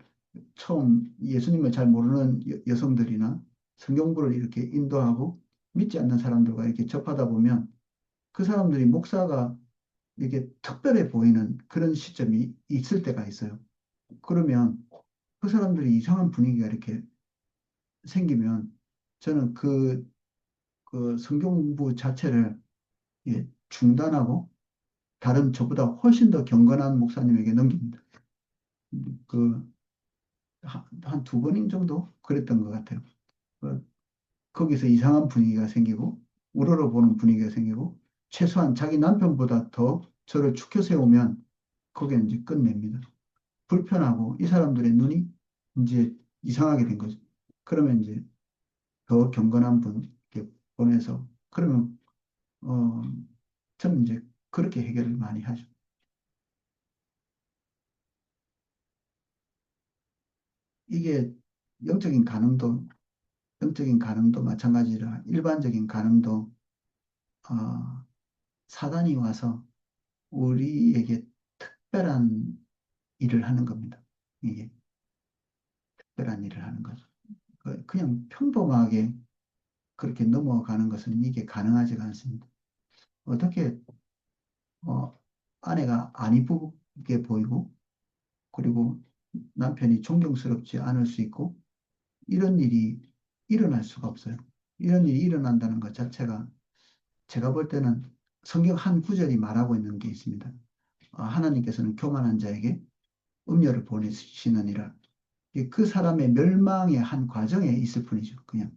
A: 처음 예수님을 잘 모르는 여성들이나 성경부를 이렇게 인도하고 믿지 않는 사람들과 이렇게 접하다 보면 그 사람들이 목사가 이게 특별해 보이는 그런 시점이 있을 때가 있어요. 그러면 그 사람들이 이상한 분위기가 이렇게 생기면 저는 그 성경 공부 자체를 예, 중단하고 다른 저보다 훨씬 더 경건한 목사님에게 넘깁니다. 그 한 두 번 정도 그랬던 것 같아요. 그, 거기서 이상한 분위기가 생기고 우러러보는 분위기가 생기고 최소한 자기 남편보다 더 저를 축켜 세우면 거기는 이제 끝냅니다. 불편하고 이 사람들의 눈이 이제 이상하게 된 거죠. 그러면 이제 더 경건한 분 이렇게 보내서 그러면 어 저는 이제 그렇게 해결을 많이 하죠. 이게 영적인 가능도, 영적인 가능도 마찬가지라 일반적인 가능도 어, 사단이 와서 우리에게 특별한 일을 하는 겁니다. 이게 특별한 일을 하는 거죠. 그냥 평범하게 그렇게 넘어가는 것은 이게 가능하지가 않습니다. 어떻게 어, 아내가 안 이쁘게 보이고 그리고 남편이 존경스럽지 않을 수 있고 이런 일이 일어날 수가 없어요. 이런 일이 일어난다는 것 자체가 제가 볼 때는 성경 한 구절이 말하고 있는 게 있습니다. 하나님께서는 교만한 자에게 음료를 보내시느니라. 그 사람의 멸망의 한 과정에 있을 뿐이죠. 그냥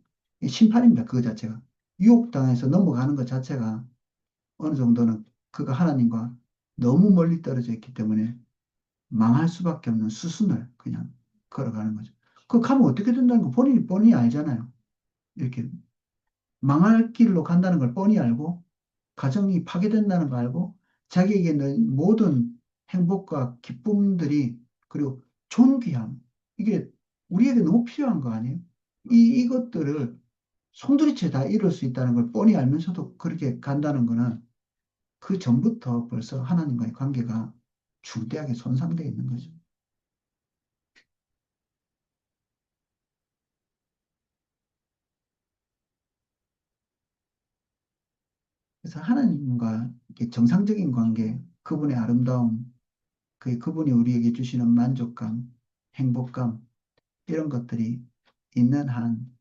A: 심판입니다. 그 자체가. 유혹당해서 넘어가는 것 자체가 어느 정도는 그가 하나님과 너무 멀리 떨어져 있기 때문에 망할 수밖에 없는 수순을 그냥 걸어가는 거죠. 그 가면 어떻게 된다는 거 본인이 뻔히 알잖아요. 이렇게 망할 길로 간다는 걸 뻔히 알고 가정이 파괴된다는 걸 알고 자기에게 있는 모든 행복과 기쁨들이 그리고 존귀함 이게 우리에게 너무 필요한 거 아니에요? 이것들을 송두리째 다 이룰 수 있다는 걸 뻔히 알면서도 그렇게 간다는 거는 그 전부터 벌써 하나님과의 관계가 중대하게 손상되어 있는 거죠. 그래서 하나님과 이렇게 정상적인 관계, 그분의 아름다움, 그분이 우리에게 주시는 만족감, 행복감, 이런 것들이 있는 한,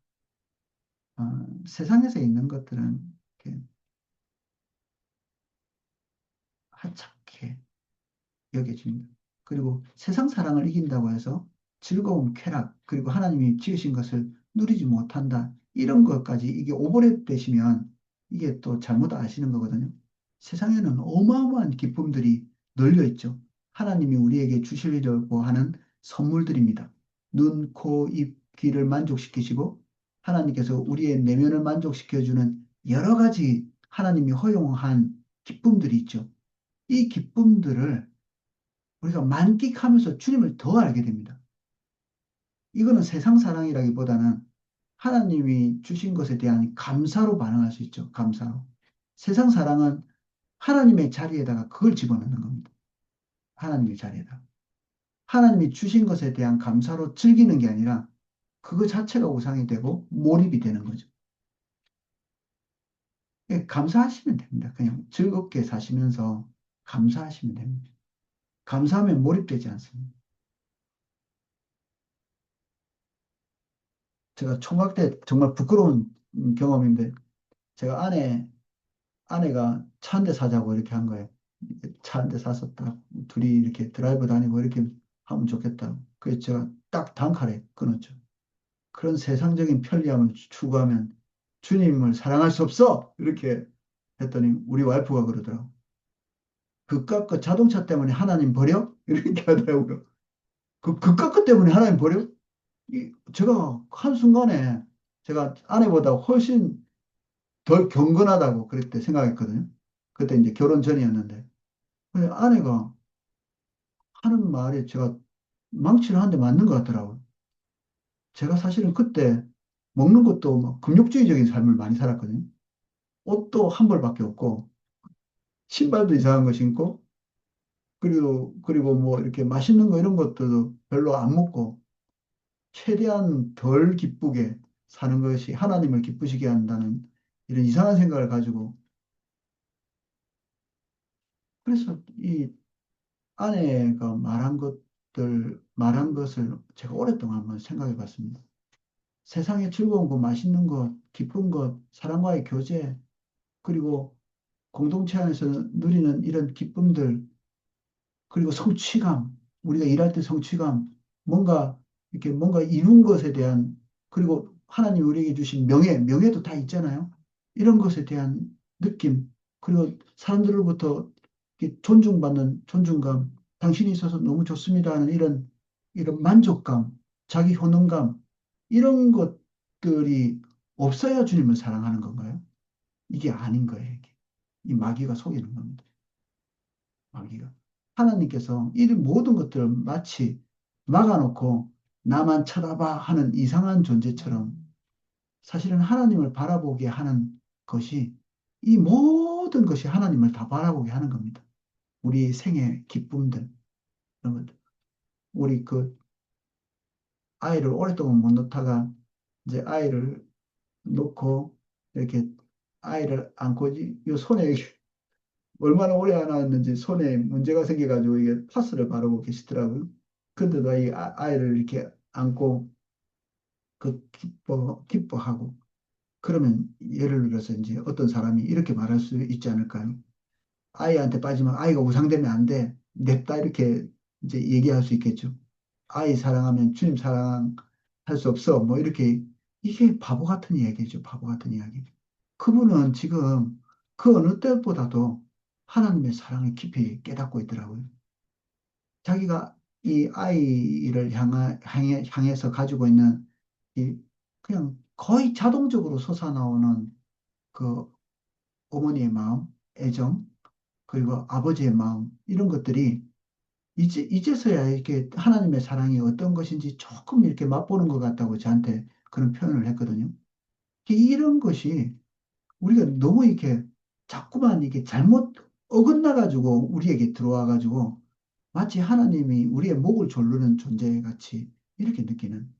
A: 세상에서 있는 것들은 이렇게 하찮게 여겨집니다. 그리고 세상 사랑을 이긴다고 해서 즐거움, 쾌락, 그리고 하나님이 지으신 것을 누리지 못한다. 이런 것까지 이게 오버랩 되시면 이게 또 잘못 아시는 거거든요. 세상에는 어마어마한 기쁨들이 널려 있죠. 하나님이 우리에게 주시려고 하는 선물들입니다. 눈, 코, 입, 귀를 만족시키시고 하나님께서 우리의 내면을 만족시켜주는 여러 가지 하나님이 허용한 기쁨들이 있죠. 이 기쁨들을 우리가 만끽하면서 주님을 더 알게 됩니다. 이거는 세상 사랑이라기보다는 하나님이 주신 것에 대한 감사로 반응할 수 있죠. 감사로. 세상 사랑은 하나님의 자리에다가 그걸 집어넣는 겁니다. 하나님의 자리에다. 하나님이 주신 것에 대한 감사로 즐기는 게 아니라 그거 자체가 우상이 되고 몰입이 되는 거죠. 감사하시면 됩니다. 그냥 즐겁게 사시면서 감사하시면 됩니다. 감사하면 몰입되지 않습니다. 제가 총각 때 정말 부끄러운 경험인데 제가 아내가 차 한 대 사자고 이렇게 한 거예요. 차 한 대 샀었다. 둘이 이렇게 드라이브 다니고 이렇게 하면 좋겠다. 그래서 제가 딱 단칼에 끊었죠. 그런 세상적인 편리함을 추구하면 주님을 사랑할 수 없어! 이렇게 했더니 우리 와이프가 그러더라고. 그깟 거 자동차 때문에 하나님 버려? 이렇게 하더라고요. 그깟 거 때문에 하나님 버려? 제가 한순간에 제가 아내보다 훨씬 덜 경건하다고 그랬대 생각했거든요. 그때 이제 결혼 전이었는데. 근데 아내가 하는 말에 제가 망치를 한 대 맞는 것 같더라고요. 제가 사실은 그때 먹는 것도 막 금욕주의적인 삶을 많이 살았거든요. 옷도 한 벌밖에 없고, 신발도 이상한 거 신고, 그리고 뭐 이렇게 맛있는 거 이런 것도 별로 안 먹고, 최대한 덜 기쁘게 사는 것이 하나님을 기쁘시게 한다는 이런 이상한 생각을 가지고, 그래서 이 아내가 말한 것을 제가 오랫동안 한번 생각해 봤습니다. 세상에 즐거운 것, 맛있는 것, 기쁜 것, 사랑과의 교제, 그리고 공동체 안에서 누리는 이런 기쁨들, 그리고 성취감, 우리가 일할 때 성취감, 뭔가 이룬 것에 대한, 그리고 하나님 우리에게 주신 명예도 다 있잖아요. 이런 것에 대한 느낌, 그리고 사람들로부터 이렇게 존중받는 존중감, 당신이 있어서 너무 좋습니다 하는 이런 만족감, 자기 효능감, 이런 것들이 없어야 주님을 사랑하는 건가요? 이게 아닌 거예요, 이게. 이 마귀가 속이는 겁니다. 마귀가. 하나님께서 이 모든 것들을 마치 막아놓고 나만 쳐다봐 하는 이상한 존재처럼 사실은 하나님을 바라보게 하는 것이 이 모든 것이 하나님을 다 바라보게 하는 겁니다. 우리 생의 기쁨들, 이런 것들. 우리 그 아이를 오랫동안 못 놓다가 이제 아이를 놓고 이렇게 아이를 안고 이 손에 얼마나 오래 안 왔는지 손에 문제가 생겨가지고 이게 파스를 바르고 계시더라고요. 근데도 이 아이를 이렇게 안고 기뻐하고 그러면 예를 들어서 이제 어떤 사람이 이렇게 말할 수 있지 않을까요? 아이한테 빠지면 아이가 우상되면 안 돼. 냅다 이렇게 이제 얘기할 수 있겠죠. 아이 사랑하면 주님 사랑할 수 없어. 뭐 이렇게 이게 바보 같은 이야기죠. 바보 같은 이야기. 그분은 지금 그 어느 때보다도 하나님의 사랑을 깊이 깨닫고 있더라고요. 자기가 이 아이를 향해서 가지고 있는 이 그냥 거의 자동적으로 솟아나오는 그 어머니의 마음, 애정, 그리고 아버지의 마음, 이런 것들이 이제서야 이렇게 하나님의 사랑이 어떤 것인지 조금 이렇게 맛보는 것 같다고 저한테 그런 표현을 했거든요. 이런 것이 우리가 너무 이렇게 자꾸만 이게 잘못 어긋나가지고 우리에게 들어와가지고 마치 하나님이 우리의 목을 조르는 존재 같이 이렇게 느끼는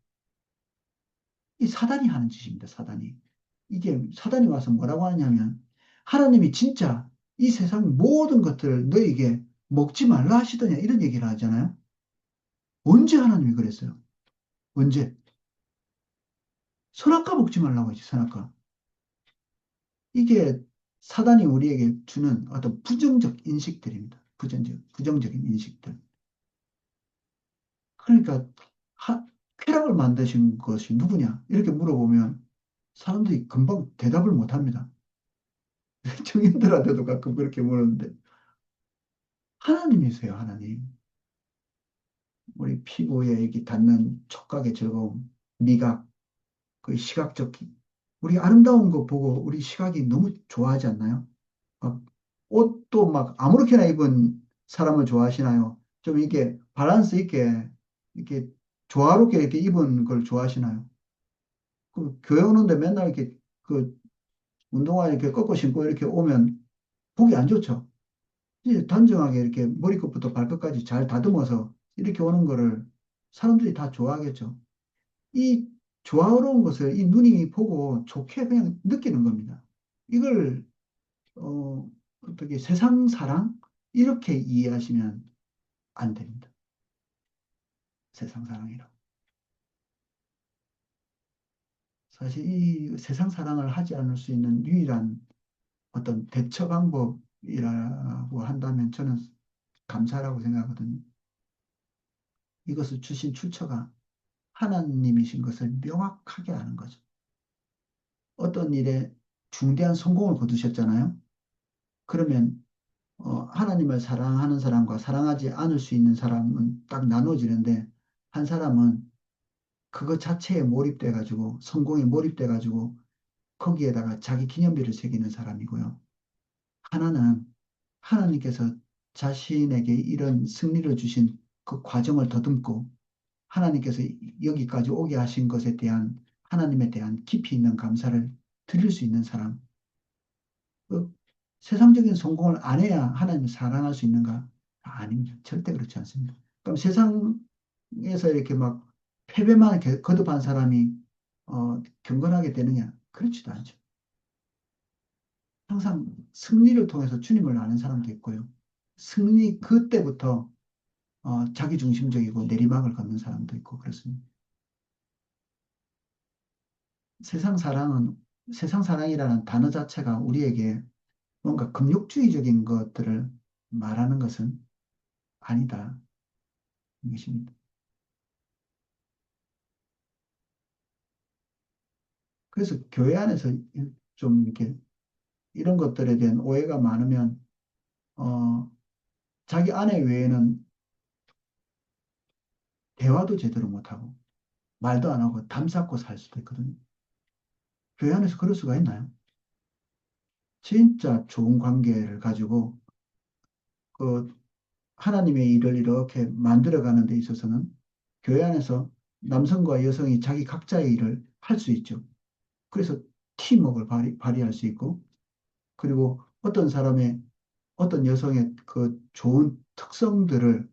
A: 이 사단이 하는 짓입니다, 사단이. 이게 사단이 와서 뭐라고 하냐면 하나님이 진짜 이 세상 모든 것들을 너에게 먹지 말라 하시더냐 이런 얘기를 하잖아요. 언제 하나님이 그랬어요? 언제? 선악과 먹지 말라고 하지, 선악과. 이게 사단이 우리에게 주는 어떤 부정적 인식들입니다. 부정적인 인식들. 그러니까 하, 쾌락을 만드신 것이 누구냐? 이렇게 물어보면 사람들이 금방 대답을 못 합니다. 청인들한테도 가끔 그렇게 물었는데 하나님이세요, 하나님. 우리 피부에 이렇게 닿는 촉각의 즐거움, 미각, 그 시각적, 우리 아름다운 거 보고 우리 시각이 너무 좋아하지 않나요? 막 옷도 막 아무렇게나 입은 사람을 좋아하시나요? 좀 이렇게 밸런스 있게 이렇게 조화롭게 이렇게 입은 걸 좋아하시나요? 그 교회 오는데 맨날 이렇게 그 운동화 이렇게 꺾고 신고 이렇게 오면 보기 안 좋죠. 이제 단정하게 이렇게 머리끝부터 발끝까지 잘 다듬어서 이렇게 오는 거를 사람들이 다 좋아하겠죠. 이 조화로운 것을 이 눈이 보고 좋게 그냥 느끼는 겁니다. 이걸 어떻게 세상 사랑 이렇게 이해하시면 안 됩니다. 세상 사랑이라고. 사실 이 세상 사랑을 하지 않을 수 있는 유일한 어떤 대처 방법이라고 한다면 저는 감사라고 생각하거든요. 이것을 주신 출처가 하나님이신 것을 명확하게 아는 거죠. 어떤 일에 중대한 성공을 거두셨잖아요. 그러면 하나님을 사랑하는 사람과 사랑하지 않을 수 있는 사람은 딱 나눠지는데 한 사람은 그것 자체에 몰입돼 가지고 성공에 몰입돼 가지고 거기에다가 자기 기념비를 새기는 사람이고요. 하나는 하나님께서 자신에게 이런 승리를 주신 그 과정을 더듬고 하나님께서 여기까지 오게 하신 것에 대한 하나님에 대한 깊이 있는 감사를 드릴 수 있는 사람. 그 세상적인 성공을 안 해야 하나님을 사랑할 수 있는가? 아닙니다. 절대 그렇지 않습니다. 그럼 세상에서 이렇게 막 패배만 거듭한 사람이 경건하게 되느냐? 그렇지도 않죠. 항상 승리를 통해서 주님을 아는 사람도 있고요. 승리 그때부터 자기중심적이고 내리막을 걷는 사람도 있고 그렇습니다. 세상 사랑은 세상 사랑이라는 단어 자체가 우리에게 뭔가 금욕주의적인 것들을 말하는 것은 아니다. 이것입니다. 그래서 교회 안에서 좀 이렇게 이런 것들에 대한 오해가 많으면 어, 자기 아내 외에는 대화도 제대로 못하고 말도 안 하고 담 쌓고 살 수도 있거든요. 교회 안에서 그럴 수가 있나요? 진짜 좋은 관계를 가지고 그 하나님의 일을 이렇게 만들어가는 데 있어서는 교회 안에서 남성과 여성이 자기 각자의 일을 할 수 있죠. 그래서 팀워크를 발휘할 수 있고, 그리고 어떤 여성의 그 좋은 특성들을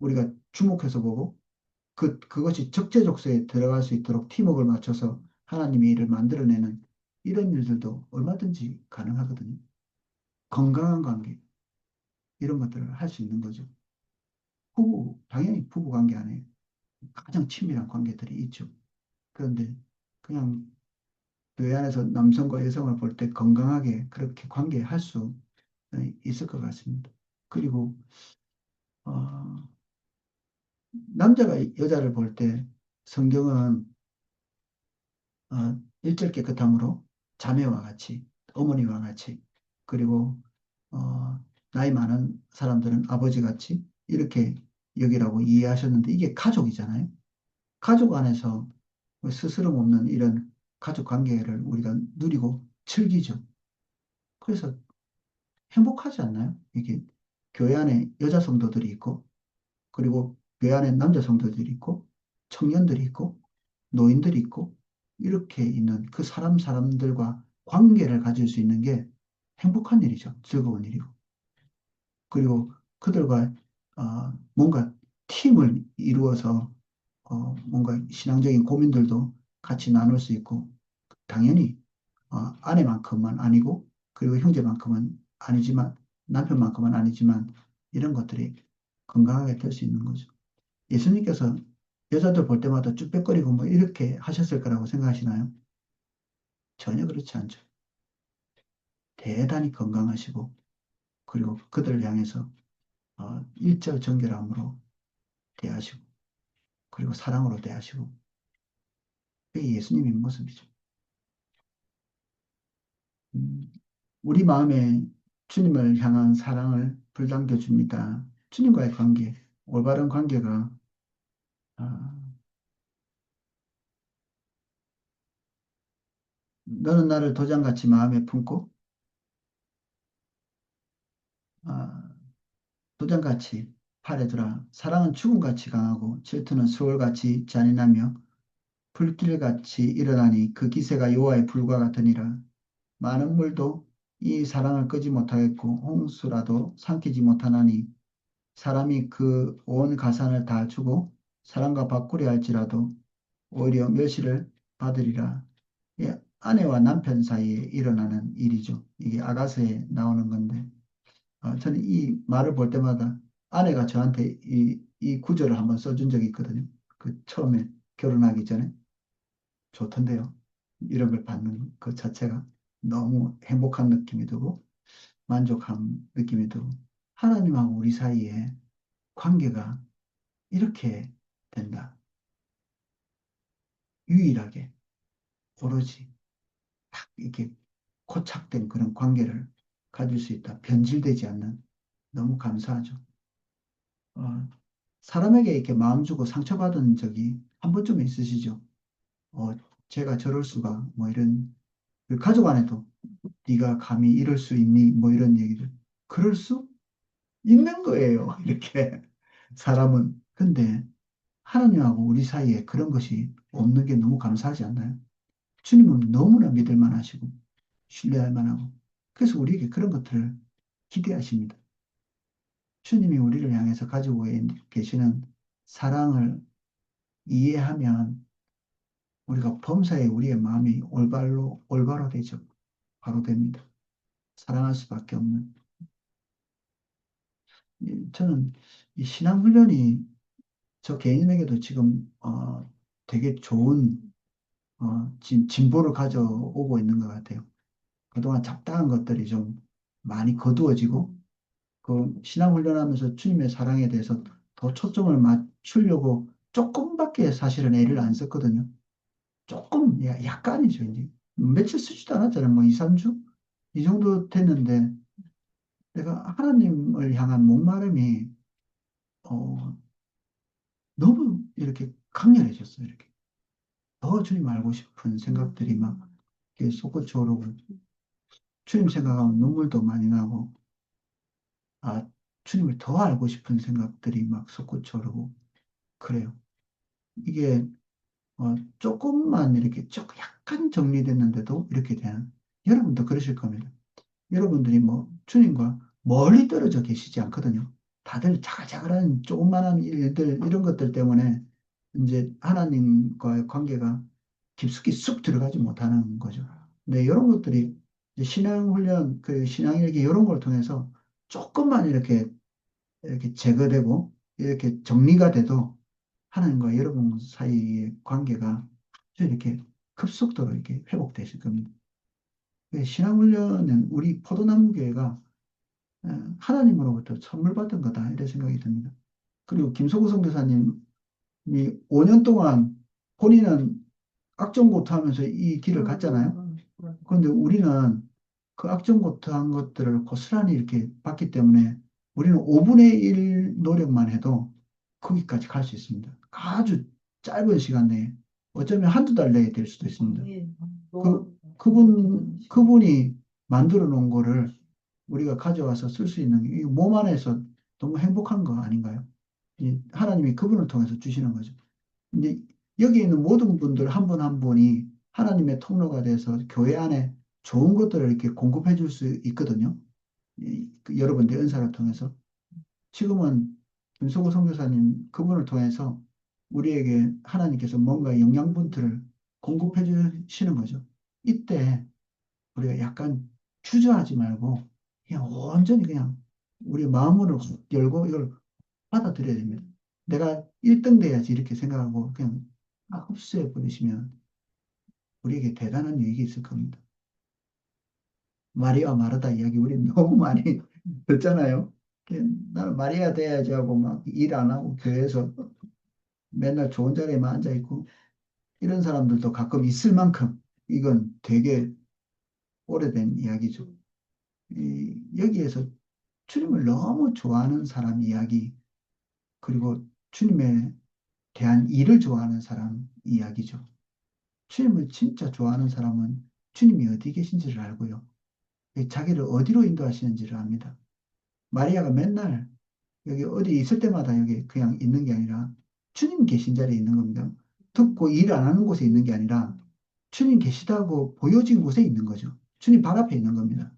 A: 우리가 주목해서 보고, 그것이 적재적소에 들어갈 수 있도록 팀워크를 맞춰서 하나님의 일을 만들어내는 이런 일들도 얼마든지 가능하거든요. 건강한 관계, 이런 것들을 할 수 있는 거죠. 당연히 부부 관계 안에 가장 친밀한 관계들이 있죠. 그런데 그냥 교회 안에서 남성과 여성을 볼 때 건강하게 그렇게 관계할 수 있을 것 같습니다. 그리고 어, 남자가 여자를 볼 때 성경은 1절 깨끗함으로 자매와 같이, 어머니와 같이, 그리고 나이 많은 사람들은 아버지 같이 이렇게 여기라고 이해하셨는데 이게 가족이잖아요. 가족 안에서 스스럼 없는 이런 가족 관계를 우리가 누리고 즐기죠. 그래서 행복하지 않나요? 이게 교회 안에 여자 성도들이 있고, 그리고 교회 안에 남자 성도들이 있고, 청년들이 있고, 노인들이 있고, 이렇게 있는 그 사람들과 관계를 가질 수 있는 게 행복한 일이죠. 즐거운 일이고. 그리고 그들과 뭔가 팀을 이루어서 뭔가 신앙적인 고민들도 같이 나눌 수 있고, 당연히 아내만큼은 아니고, 그리고 형제만큼은 아니지만, 남편만큼은 아니지만, 이런 것들이 건강하게 될 수 있는 거죠. 예수님께서 여자들 볼 때마다 쭈뼛거리고 뭐 이렇게 하셨을 거라고 생각하시나요? 전혀 그렇지 않죠. 대단히 건강하시고, 그리고 그들을 향해서 일절 정결함으로 대하시고, 그리고 사랑으로 대하시고, 그게 예수님의 모습이죠. 음, 우리 마음에 주님을 향한 사랑을 불당겨 줍니다. 주님과의 관계, 올바른 관계가 아, 너는 나를 도장같이 마음에 품고 아, 도장같이 팔에 두라. 사랑은 죽음같이 강하고 질투는 수월같이 잔인하며 불길같이 일어나니 그 기세가 여호와의 불과 같으니라. 많은 물도 이 사랑을 끄지 못하겠고 홍수라도 삼키지 못하나니 사람이 그 온 가산을 다 주고 사랑과 바꾸려 할지라도 오히려 멸시를 받으리라. 예, 아내와 남편 사이에 일어나는 일이죠. 이게 아가서에 나오는 건데, 저는 이 말을 볼 때마다 아내가 저한테 이 구절을 한번 써준 적이 있거든요. 그 처음에 결혼하기 전에 좋던데요. 이런 걸 받는 그 자체가 너무 행복한 느낌이 들고 만족한 느낌이 들고 하나님하고 우리 사이에 관계가 이렇게 된다. 유일하게 오로지 딱 이렇게 고착된 그런 관계를 가질 수 있다. 변질되지 않는 너무 감사하죠. 어, 사람에게 이렇게 마음 주고 상처받은 적이 한 번쯤 있으시죠? 어, 제가 저럴 수가 뭐 이런 그 가족 안에도 네가 감히 이럴 수 있니? 뭐 이런 얘기를 그럴 수 있는 거예요. 이렇게 사람은 근데 하나님하고 우리 사이에 그런 것이 없는 게 너무 감사하지 않나요? 주님은 너무나 믿을 만하시고 신뢰할 만하고 그래서 우리에게 그런 것들을 기대하십니다. 주님이 우리를 향해서 가지고 계시는 사랑을 이해하면 우리가 범사에 우리의 마음이 올바로 되죠. 바로 됩니다. 사랑할 수밖에 없는. 저는 이 신앙훈련이 저 개인에게도 지금 되게 좋은 진보를 가져오고 있는 것 같아요. 그동안 잡다한 것들이 좀 많이 거두어지고 그 신앙훈련하면서 주님의 사랑에 대해서 더 초점을 맞추려고 조금밖에 사실은 애를 안 썼거든요. 조금 약간이죠 이제 며칠 쓰지도 않았잖아요. 뭐 2, 3주 이 정도 됐는데 내가 하나님을 향한 목마름이 어, 너무 이렇게 강렬해졌어요. 이렇게 더 주님 알고 싶은 생각들이 막 이렇게 솟구쳐 오르고 주님 생각하면 눈물도 많이 나고 주님을 더 알고 싶은 생각들이 막 솟구쳐오르고 그래요. 이게 조금만 이렇게 조금 약간 정리됐는데도 이렇게 되는 여러분도 그러실 겁니다. 여러분들이 뭐 주님과 멀리 떨어져 계시지 않거든요. 다들 자글자글한 조그만한 일들 이런 것들 때문에 이제 하나님과의 관계가 깊숙이 쑥 들어가지 못하는 거죠. 근데 이런 것들이 이제 신앙 훈련, 그 신앙일기 이런 걸 통해서 조금만 이렇게 제거되고 이렇게 정리가 돼도 하나님과 여러분 사이의 관계가 아주 이렇게 급속도로 이렇게 회복되실 겁니다. 신앙 훈련은 우리 포도나무 교회가 하나님으로부터 선물 받은 거다 이런 생각이 듭니다. 그리고 김소구 선교사님이 5년 동안 본인은 악정고투 하면서 이 길을 갔잖아요. 그런데 우리는 그 악정고투 한 것들을 고스란히 이렇게 봤기 때문에 우리는 5분의 1 노력만 해도 거기까지 갈 수 있습니다. 아주 짧은 시간 내에 어쩌면 한두 달 내에 될 수도 있습니다. 그분이 만들어 놓은 거를 우리가 가져와서 쓸 수 있는 이 몸 안에서 너무 행복한 거 아닌가요? 하나님이 그분을 통해서 주시는 거죠. 이제 여기 있는 모든 분들 한 분 한 분이 하나님의 통로가 돼서 교회 안에 좋은 것들을 이렇게 공급해 줄 수 있거든요. 그 여러분들 은사를 통해서. 지금은 김소구 선교사님 그분을 통해서 우리에게 하나님께서 뭔가 영양분들을 공급해 주시는 거죠. 이때 우리가 약간 주저하지 말고 그냥 온전히 그냥 우리 마음을 확 열고 이걸 받아들여야 됩니다. 내가 1등 돼야지 이렇게 생각하고 그냥 흡수해 버리시면 우리에게 대단한 유익이 있을 겁니다. 마리아 마르다 이야기 우리 너무 많이 듣잖아요. 나는 마리아 돼야지 하고 막 일 안 하고 교회에서 맨날 좋은 자리에만 앉아 있고 이런 사람들도 가끔 있을 만큼 이건 되게 오래된 이야기죠. 여기에서 주님을 너무 좋아하는 사람 이야기 그리고 주님에 대한 일을 좋아하는 사람 이야기죠. 주님을 진짜 좋아하는 사람은 주님이 어디 계신지를 알고요. 자기를 어디로 인도하시는지를 압니다. 마리아가 맨날 여기 어디 있을 때마다 여기 그냥 있는 게 아니라 주님 계신 자리에 있는 겁니다. 듣고 일 안 하는 곳에 있는 게 아니라 주님 계시다고 보여진 곳에 있는 거죠. 주님 발 앞에 있는 겁니다.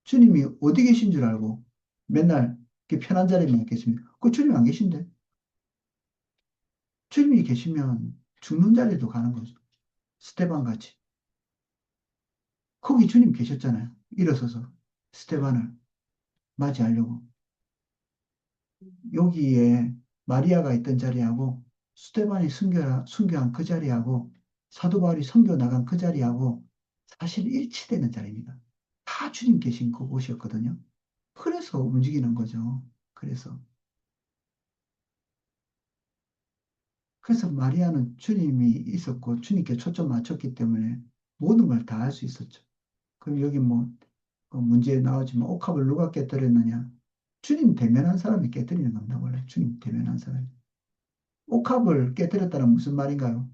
A: 주님이 어디 계신 줄 알고 맨날 이렇게 편한 자리에만 있겠습니까? 그 주님 안 계신데? 주님이 계시면 죽는 자리도 가는 거죠. 스테반 같이. 거기 주님 계셨잖아요. 일어서서 스테반을 맞이하려고. 여기에 마리아가 있던 자리하고 스테반이 순교한 그 자리하고 사도 바울이 선교 나간 그 자리하고 사실 일치되는 자리입니다. 다 주님 계신 그곳이었거든요. 그래서 움직이는 거죠. 그래서 마리아는 주님이 있었고 주님께 초점 맞췄기 때문에 모든 걸 다 할 수 있었죠. 그럼 여기 뭐 문제 나오지만 옥합을 누가 깨뜨렸느냐? 주님 대면한 사람이 깨뜨리는 겁니다. 원래 주님 대면한 사람이. 옥합을 깨뜨렸다는 무슨 말인가요?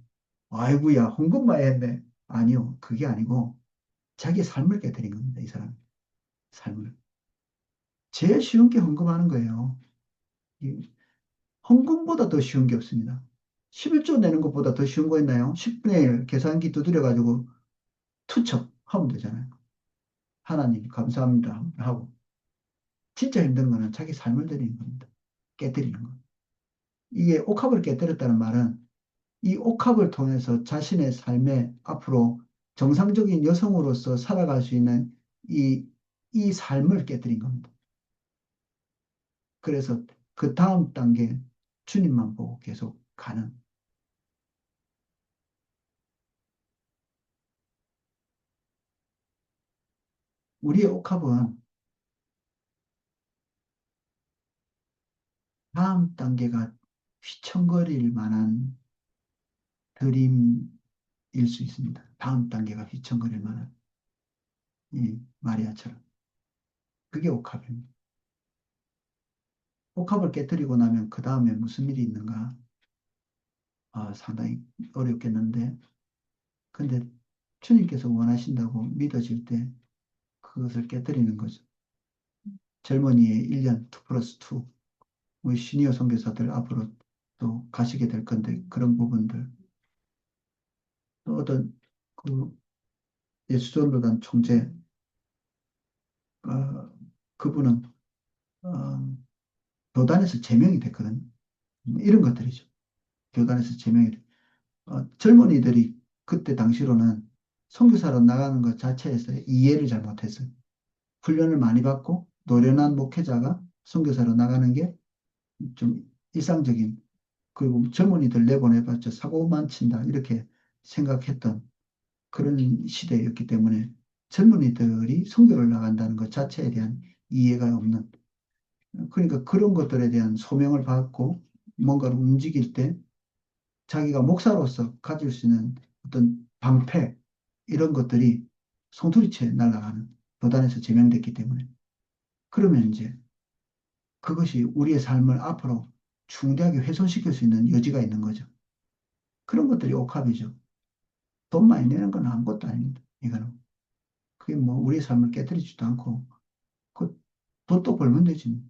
A: 아이고야, 헌금만 했네. 아니요, 그게 아니고 자기 삶을 깨뜨린 겁니다. 이 사람 삶을. 제일 쉬운 게 헌금하는 거예요. 이 헌금보다 더 쉬운 게 없습니다. 11조 내는 것보다 더 쉬운 거 있나요? 10분의 1 계산기 두드려가지고 투척 하면 되잖아요. 하나님 감사합니다 하고. 진짜 힘든 거는 자기 삶을 드리는 겁니다. 깨뜨리는 거. 이게 옥합을 깨뜨렸다는 말은 이 옥합을 통해서 자신의 삶에 앞으로 정상적인 여성으로서 살아갈 수 있는 이, 이 삶을 깨뜨린 겁니다. 그래서 그 다음 단계 주님만 보고 계속 가는 우리의 옥합은 다음 단계가 휘청거릴 만한 드림일 수 있습니다. 다음 단계가 휘청거릴 만한 이 마리아처럼 그게 옥합입니다. 옥합을 깨뜨리고 나면 그 다음에 무슨 일이 있는가? 상당히 어렵겠는데 근데 주님께서 원하신다고 믿어질 때 그것을 깨뜨리는 거죠. 젊은이의 1년 2 플러스 2, 우리 시니어 선교사들 앞으로 또 가시게 될 건데, 그런 부분들. 또 어떤 그 예수전도단 총재, 그분은 어, 교단에서 제명이 됐거든요. 이런 것들이죠. 교단에서 제명이 됐. 젊은이들이 그때 당시로는 선교사로 나가는 것 자체에서 이해를 잘 못했어요. 훈련을 많이 받고 노련한 목회자가 선교사로 나가는 게 좀 일상적인, 그리고 젊은이들 내보내봤자 사고만 친다 이렇게 생각했던 그런 시대였기 때문에 젊은이들이 선교를 나간다는 것 자체에 대한 이해가 없는, 그러니까 그런 것들에 대한 소명을 받고 뭔가를 움직일 때 자기가 목사로서 가질 수 있는 어떤 방패, 이런 것들이 송두리째 날아가는, 교단에서 제명됐기 때문에. 그러면 이제 그것이 우리의 삶을 앞으로 중대하게 훼손시킬 수 있는 여지가 있는 거죠. 그런 것들이 옥합이죠. 돈 많이 내는 건 아무것도 아닙니다. 이거는. 그게 뭐 우리의 삶을 깨뜨리지도 않고, 그 돈또 벌면 되지, 뭐.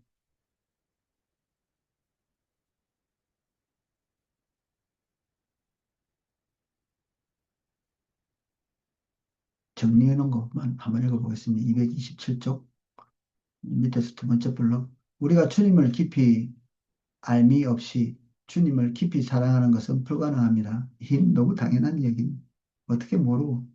A: 정리해 놓은 것만 한번 읽어보겠습니다. 227쪽 밑에서 두 번째 블록. 우리가 주님을 깊이 알미 없이 주님을 깊이 사랑하는 것은 불가능합니다. 이 너무 당연한 얘기입니다. 어떻게 모르고.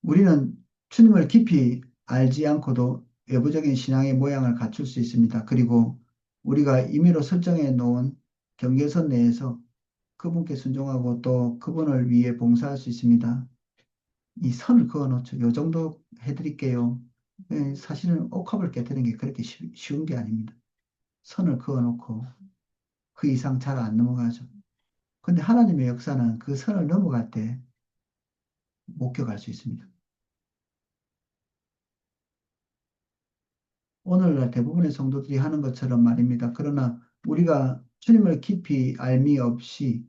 A: 우리는 주님을 깊이 알지 않고도 외부적인 신앙의 모양을 갖출 수 있습니다. 그리고 우리가 임의로 설정해 놓은 경계선 내에서 그분께 순종하고 또 그분을 위해 봉사할 수 있습니다. 이 선을 그어 놓죠. 요 정도 해드릴게요. 사실은 옥합을 깨뜨리는 게 그렇게 쉬운 게 아닙니다. 선을 그어 놓고 그 이상 잘 안 넘어가죠. 근데 하나님의 역사는 그 선을 넘어갈 때 목격할 수 있습니다. 오늘날 대부분의 성도들이 하는 것처럼 말입니다. 그러나 우리가 주님을 깊이 알미 없이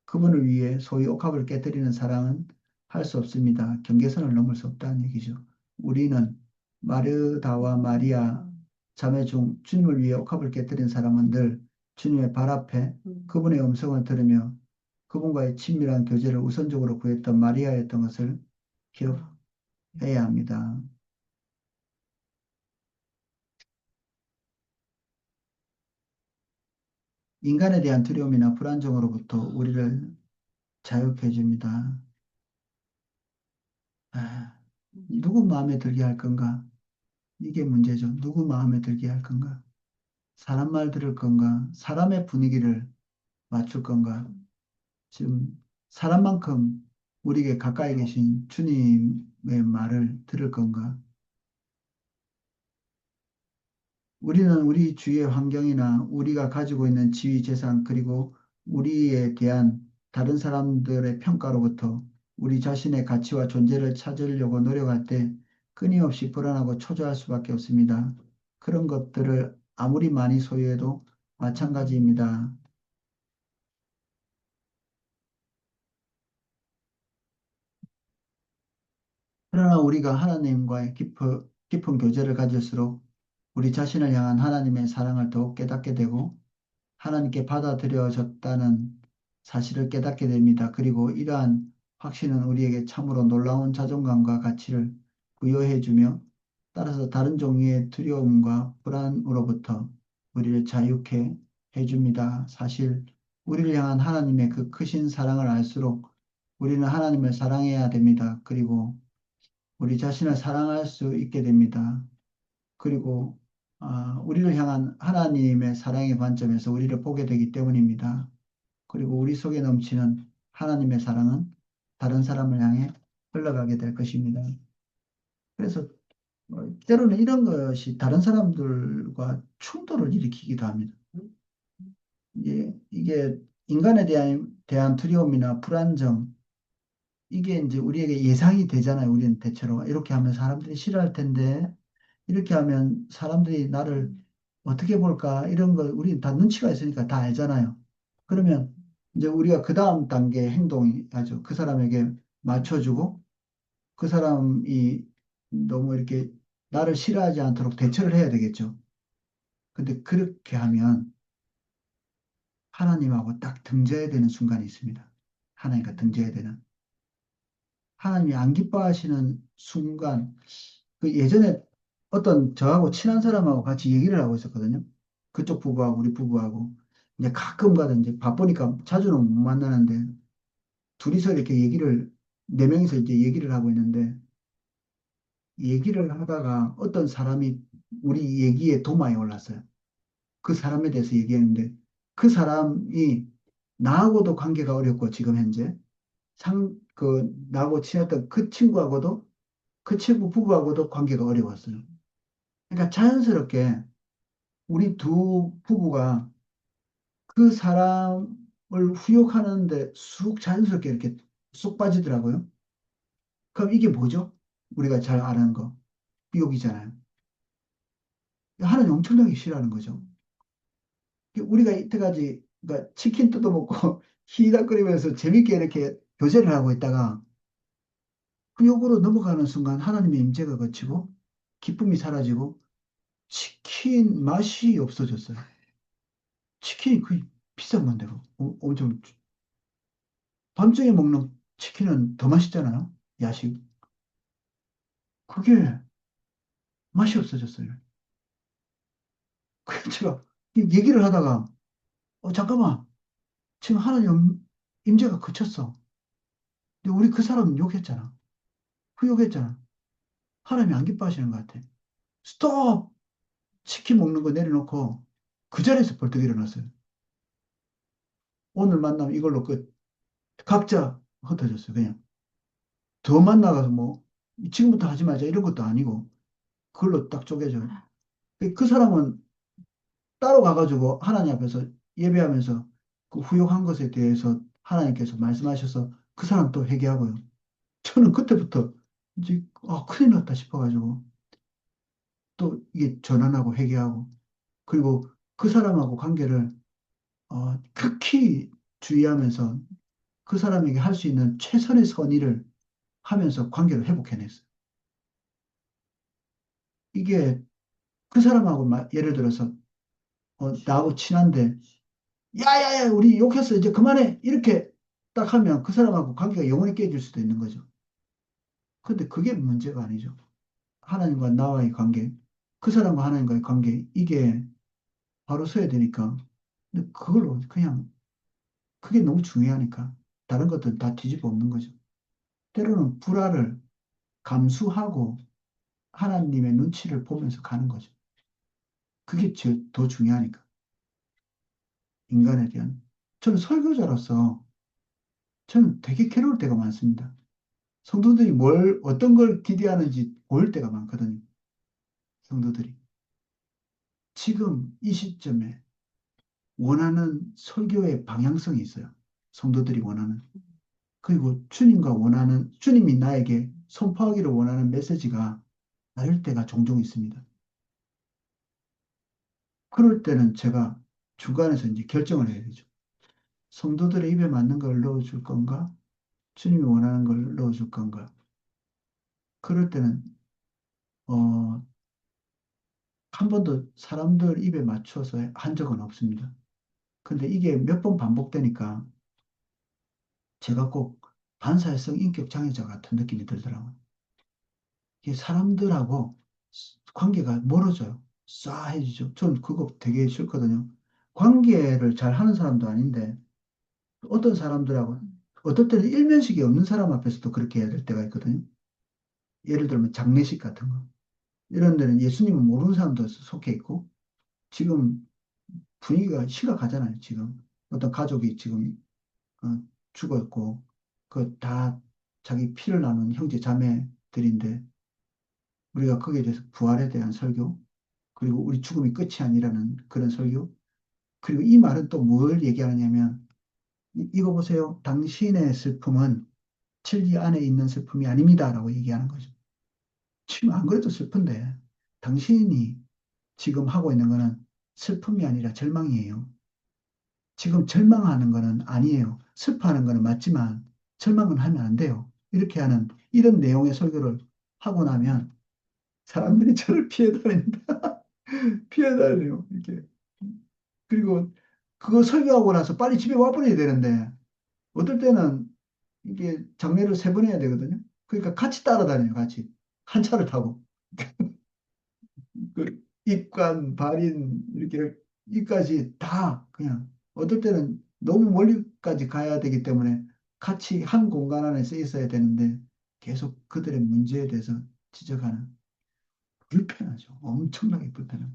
A: 그분을 위해 소위 옥합을 깨뜨리는 사랑은 할 수 없습니다. 경계선을 넘을 수 없다는 얘기죠. 우리는 마르다와 마리아 자매 중 주님을 위해 옥합을 깨뜨린 사람은 늘 주님의 발 앞에 그분의 음성을 들으며 그분과의 친밀한 교제를 우선적으로 구했던 마리아였던 것을 기억해야 합니다. 인간에 대한 두려움이나 불안정으로부터 우리를 자유케 해줍니다. 누구 마음에 들게 할 건가? 이게 문제죠. 누구 마음에 들게 할 건가? 사람 말 들을 건가? 사람의 분위기를 맞출 건가? 지금 사람만큼 우리에게 가까이 계신 주님의 말을 들을 건가? 우리는 우리 주위의 환경이나 우리가 가지고 있는 지위, 재산, 그리고 우리에 대한 다른 사람들의 평가로부터 우리 자신의 가치와 존재를 찾으려고 노력할 때 끊임없이 불안하고 초조할 수밖에 없습니다. 그런 것들을 아무리 많이 소유해도 마찬가지입니다. 그러나 우리가 하나님과의 깊은 교제를 가질수록 우리 자신을 향한 하나님의 사랑을 더욱 깨닫게 되고 하나님께 받아들여졌다는 사실을 깨닫게 됩니다. 그리고 이러한 확신은 우리에게 참으로 놀라운 자존감과 가치를 부여해 주며 따라서 다른 종류의 두려움과 불안으로부터 우리를 자유케 해 줍니다. 사실 우리를 향한 하나님의 그 크신 사랑을 알수록 우리는 하나님을 사랑해야 됩니다. 그리고 우리 자신을 사랑할 수 있게 됩니다. 그리고 우리를 향한 하나님의 사랑의 관점에서 우리를 보게 되기 때문입니다. 그리고 우리 속에 넘치는 하나님의 사랑은 다른 사람을 향해 흘러가게 될 것입니다. 그래서 때로는 이런 것이 다른 사람들과 충돌을 일으키기도 합니다. 이게 인간에 대한 두려움이나 불안정, 이게 이제 우리에게 예상이 되잖아요. 우리는 대체로 이렇게 하면 사람들이 싫어할 텐데, 이렇게 하면 사람들이 나를 어떻게 볼까, 이런 걸 우리 다 눈치가 있으니까 다 알잖아요. 그러면 이제 우리가 그 다음 단계 행동이 아주 그 사람에게 맞춰주고 그 사람이 너무 이렇게 나를 싫어하지 않도록 대처를 해야 되겠죠. 근데 그렇게 하면 하나님하고 딱 등져야 되는 순간이 있습니다. 하나님과 등져야 되는. 하나님이 안 기뻐하시는 순간, 그 예전에 어떤 저하고 친한 사람하고 같이 얘기를 하고 있었거든요. 그쪽 부부하고 우리 부부하고. 이제 가끔 가다 이제 바쁘니까 자주는 못 만나는데 둘이서 이렇게 네 명이서 이제 얘기를 하고 있는데 얘기를 하다가 어떤 사람이 우리 얘기에 도마에 올랐어요. 그 사람에 대해서 얘기했는데 그 사람이 나하고도 관계가 어렵고 지금 현재 나하고 친했던 그 친구하고도 그 친구 부부하고도 관계가 어려웠어요. 그러니까 자연스럽게 우리 두 부부가 그 사람을 후욕하는데 쑥 자연스럽게 이렇게 쏙 빠지더라고요. 그럼 이게 뭐죠? 우리가 잘 아는 거. 유혹이잖아요. 하나님 엄청나게 싫어하는 거죠. 우리가 이때까지 그러니까 치킨 뜯어먹고 히히덕거리면서 재밌게 이렇게 교제를 하고 있다가 후욕으로 넘어가는 순간 하나님의 임재가 거치고 기쁨이 사라지고 치킨 맛이 없어졌어요. 치킨이 그 비싼 건데요. 엄청 밤중에 먹는 치킨은 더 맛있잖아요. 야식. 그게 맛이 없어졌어요. 그래서 제가 얘기를 하다가 잠깐만 지금 하나님 임재가 그쳤어. 근데 우리 그 사람 욕했잖아. 후욕했잖아. 하나님이 안 기뻐하시는 것 같아. 스톱! 치킨 먹는 거 내려놓고 그 자리에서 벌떡 일어났어요. 오늘 만나면 이걸로 끝. 각자 흩어졌어요. 그냥. 더 만나가서 뭐 지금부터 하지 말자 이런 것도 아니고 그걸로 딱 쪼개져. 그 사람은 따로 가가지고 하나님 앞에서 예배하면서 그 후욕한 것에 대해서 하나님께서 말씀하셔서 그 사람 또 회개하고요. 저는 그때부터 이제 큰일 났다 싶어가지고 또 이게 전환하고 회개하고 그리고 그 사람하고 관계를 극히 주의하면서 그 사람에게 할 수 있는 최선의 선의를 하면서 관계를 회복해냈어요. 이게 그 사람하고 예를 들어서 나하고 친한데 야야야 우리 욕했어 이제 그만해 이렇게 딱 하면 그 사람하고 관계가 영원히 깨질 수도 있는 거죠. 근데 그게 문제가 아니죠. 하나님과 나와의 관계, 그 사람과 하나님과의 관계 이게 바로 서야 되니까 근데 그걸로 그냥 그게 너무 중요하니까 다른 것들은 다 뒤집어 엎는 거죠. 때로는 불화를 감수하고 하나님의 눈치를 보면서 가는 거죠. 그게 더 중요하니까 인간에 대한 저는 설교자로서 저는 되게 괴로울 때가 많습니다. 성도들이 어떤 걸 기대하는지 보일 때가 많거든요. 성도들이. 지금 이 시점에 원하는 설교의 방향성이 있어요. 성도들이 원하는. 그리고 주님이 나에게 선포하기를 원하는 메시지가 다를 때가 종종 있습니다. 그럴 때는 제가 중간에서 이제 결정을 해야 되죠. 성도들의 입에 맞는 걸 넣어줄 건가? 주님이 원하는 걸 넣어줄 건가? 그럴 때는, 어, 한 번도 사람들 입에 맞춰서 한 적은 없습니다. 근데 이게 몇 번 반복되니까 제가 꼭 반사회성 인격 장애자 같은 느낌이 들더라고요. 이게 사람들하고 관계가 멀어져요. 싸해지죠. 전 그거 되게 싫거든요. 관계를 잘 하는 사람도 아닌데 어떤 사람들하고 어떨 때는 일면식이 없는 사람 앞에서도 그렇게 해야 될 때가 있거든요. 예를 들면 장례식 같은 거. 이런 데는 예수님을 모르는 사람도 속해 있고 지금 분위기가 심각하잖아요. 지금 어떤 가족이 지금 어, 죽었고 그 다 자기 피를 나눈 형제 자매들인데 우리가 거기에 대해서 부활에 대한 설교 그리고 우리 죽음이 끝이 아니라는 그런 설교 그리고 이 말은 또 뭘 얘기하느냐면 이거 보세요. 당신의 슬픔은 진리 안에 있는 슬픔이 아닙니다라고 얘기하는 거죠. 지금 안 그래도 슬픈데 당신이 지금 하고 있는 거는 슬픔이 아니라 절망이에요. 지금 절망하는 거는 아니에요. 슬퍼하는 거는 맞지만 절망은 하면 안 돼요. 이렇게 하는 이런 내용의 설교를 하고 나면 사람들이 저를 피해 다닙니다. 피해다녀요, 이렇게. 그리고 그거 설교하고 나서 빨리 집에 와버려야 되는데, 어떨 때는 이게 장례를 3번 해야 되거든요. 그러니까 같이 따라다녀요, 같이. 한 차를 타고. 그 입관, 발인, 이렇게 입까지 다 그냥 어떨 때는 너무 멀리까지 가야 되기 때문에 같이 한 공간 안에 서 있어야 되는데 계속 그들의 문제에 대해서 지적하는 불편하죠. 엄청나게 불편해요.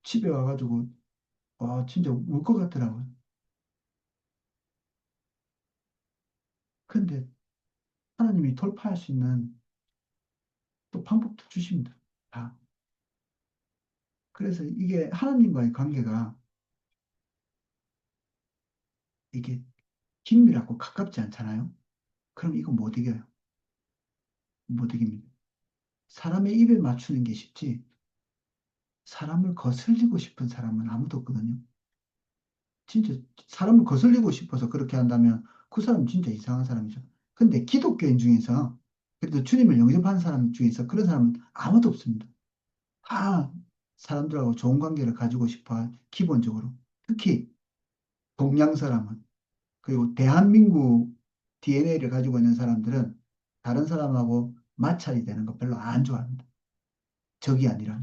A: 집에 와가지고 와 진짜 울 것 같더라고요. 근데 하나님이 돌파할 수 있는 또 방법도 주십니다. 다. 그래서 이게 하나님과의 관계가 이게 긴밀하고 가깝지 않잖아요. 그럼 이거 못 이겨요. 못 이깁니다. 사람의 입에 맞추는 게 쉽지, 사람을 거슬리고 싶은 사람은 아무도 없거든요. 진짜 사람을 거슬리고 싶어서 그렇게 한다면 그 사람 진짜 이상한 사람이죠. 근데 기독교인 중에서 그래도 주님을 영접한 사람 중에서 그런 사람은 아무도 없습니다. 다 사람들하고 좋은 관계를 가지고 싶어 할, 기본적으로. 특히 동양 사람은, 그리고 대한민국 DNA를 가지고 있는 사람들은 다른 사람하고 마찰이 되는 거 별로 안 좋아합니다. 적이 아니라.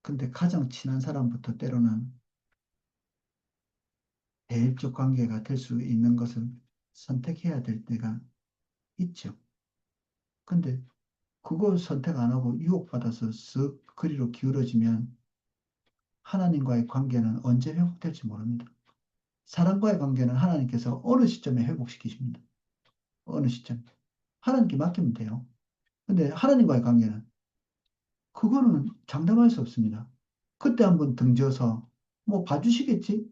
A: 근데 가장 친한 사람부터 때로는 대립적 관계가 될 수 있는 것을 선택해야 될 때가 있죠. 근데 그걸 선택 안 하고 유혹받아서 쓱 그리로 기울어지면 하나님과의 관계는 언제 회복될지 모릅니다. 사람과의 관계는 하나님께서 어느 시점에 회복시키십니다. 어느 시점. 하나님께 맡기면 돼요. 근데 하나님과의 관계는 그거는 장담할 수 없습니다. 그때 한번 등져서 뭐 봐주시겠지?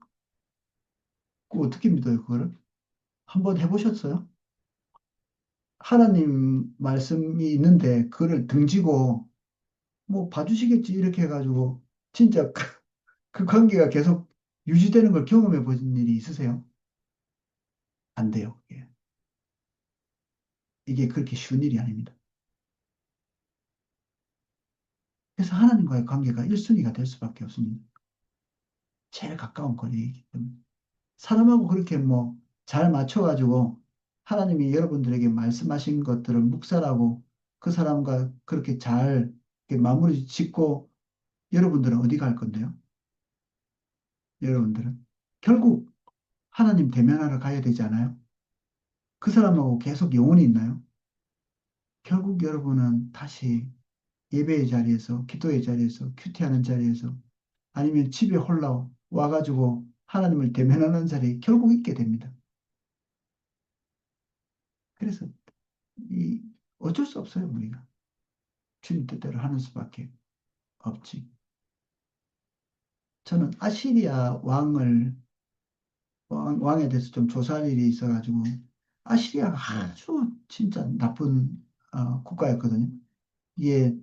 A: 그거 어떻게 믿어요, 그거를? 한번 해보셨어요? 하나님 말씀이 있는데 그거를 등지고 뭐 봐주시겠지 이렇게 해가지고 진짜 그 관계가 계속 유지되는 걸 경험해 보신 일이 있으세요? 안 돼요. 이게 그렇게 쉬운 일이 아닙니다. 그래서 하나님과의 관계가 1순위가 될 수밖에 없습니다. 제일 가까운 거리이기 때문에. 사람하고 그렇게 뭐 잘 맞춰가지고 하나님이 여러분들에게 말씀하신 것들을 묵살하고 그 사람과 그렇게 잘 이렇게 마무리 짓고 여러분들은 어디 갈 건데요? 여러분들은 결국 하나님 대면하러 가야 되지 않아요? 그 사람하고 계속 영혼이 있나요? 결국 여러분은 다시 예배의 자리에서, 기도의 자리에서, 큐티하는 자리에서, 아니면 집에 홀라 와가지고 하나님을 대면하는 자리에 결국 있게 됩니다. 그래서 이 어쩔 수 없어요, 우리가. 주님 뜻대로 하는 수밖에 없지. 저는 아시리아 왕에 대해서 좀 조사할 일이 있어가지고, 아시리아가 아주 진짜 나쁜 국가였거든요. 이게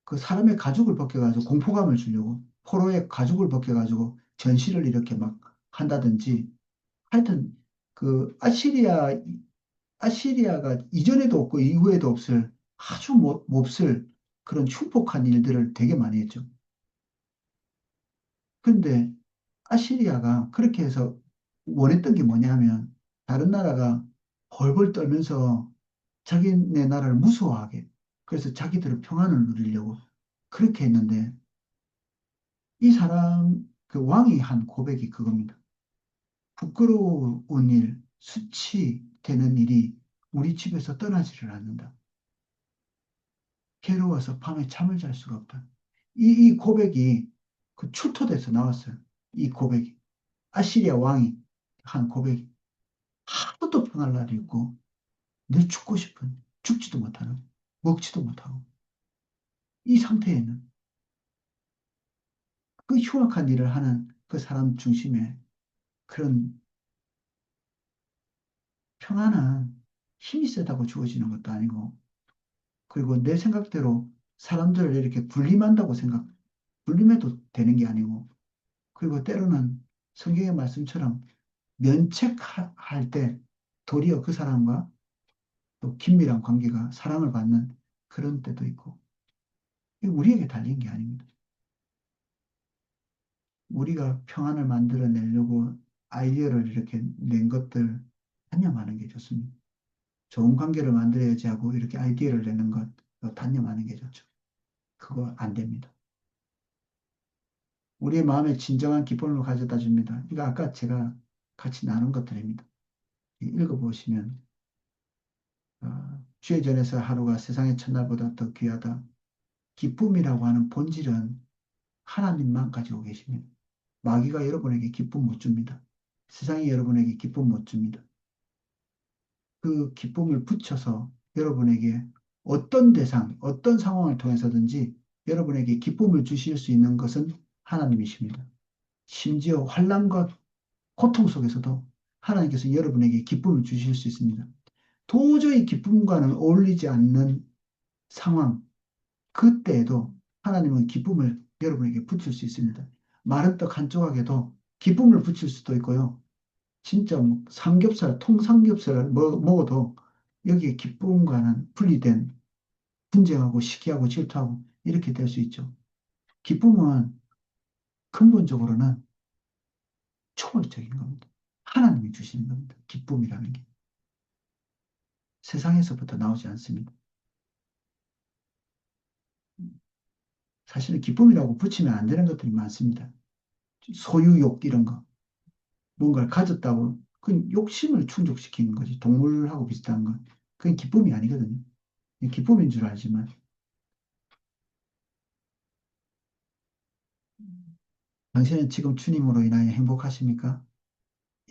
A: 그 사람의 가죽을 벗겨가지고 공포감을 주려고 포로의 가죽을 벗겨가지고 전시를 이렇게 막 한다든지 하여튼 그 아시리아가 이전에도 없고 이후에도 없을 아주 몹쓸 그런 흉폭한 일들을 되게 많이 했죠. 근데 아시리아가 그렇게 해서 원했던 게 뭐냐면 다른 나라가 벌벌 떨면서 자기네 나라를 무서워하게, 그래서 자기들은 평안을 누리려고 그렇게 했는데 이 사람 그 왕이 한 고백이 그겁니다. 부끄러운 일, 수치되는 일이 우리 집에서 떠나지를 않는다. 괴로워서 밤에 잠을 잘 수가 없다. 이 고백이 그 출토돼서 나왔어요. 이 고백이. 아시리아 왕이 한 고백이. 하루도 평할 날이 있고 늘 죽고 싶은, 죽지도 못하는, 먹지도 못하고 이 상태에는 그 흉악한 일을 하는 그 사람 중심에 그런 평안한 힘이 세다고 주어지는 것도 아니고, 그리고 내 생각대로 사람들을 이렇게 군림해도 되는 게 아니고, 그리고 때로는 성경의 말씀처럼 면책할 때 도리어 그 사람과 또 긴밀한 관계가 사랑을 받는 그런 때도 있고. 이게 우리에게 달린 게 아닙니다. 우리가 평안을 만들어내려고 아이디어를 이렇게 낸 것들 단념하는 게 좋습니다. 좋은 관계를 만들어야지 하고 이렇게 아이디어를 내는 것, 그거 단념하는 게 좋죠. 그거 안 됩니다. 우리의 마음에 진정한 기쁨을 가져다 줍니다. 이거 아까 제가 같이 나눈 것들입니다. 읽어보시면 주의 전에서 하루가 세상의 첫날보다 더 귀하다. 기쁨이라고 하는 본질은 하나님만 가지고 계십니다. 마귀가 여러분에게 기쁨 못 줍니다. 세상이 여러분에게 기쁨 못 줍니다. 그 기쁨을 붙여서 여러분에게 어떤 대상, 어떤 상황을 통해서든지 여러분에게 기쁨을 주실 수 있는 것은 하나님이십니다. 심지어 환난과 고통 속에서도 하나님께서 여러분에게 기쁨을 주실 수 있습니다. 도저히 기쁨과는 어울리지 않는 상황, 그때에도 하나님은 기쁨을 여러분에게 붙일 수 있습니다. 마른 떡 한 조각에도 기쁨을 붙일 수도 있고요. 진짜 뭐 삼겹살, 통삼겹살을 먹어도 여기에 기쁨과는 분리된 분쟁하고 시기하고 질투하고 이렇게 될 수 있죠. 기쁨은 근본적으로는 초월적인 겁니다. 하나님이 주시는 겁니다. 기쁨이라는 게. 세상에서부터 나오지 않습니다. 사실은 기쁨이라고 붙이면 안 되는 것들이 많습니다. 소유욕 이런 거. 뭔가를 가졌다고 그 욕심을 충족시키는 거지. 동물하고 비슷한 건. 그게 기쁨이 아니거든요. 기쁨인 줄 알지만 당신은 지금 주님으로 인하여 행복하십니까?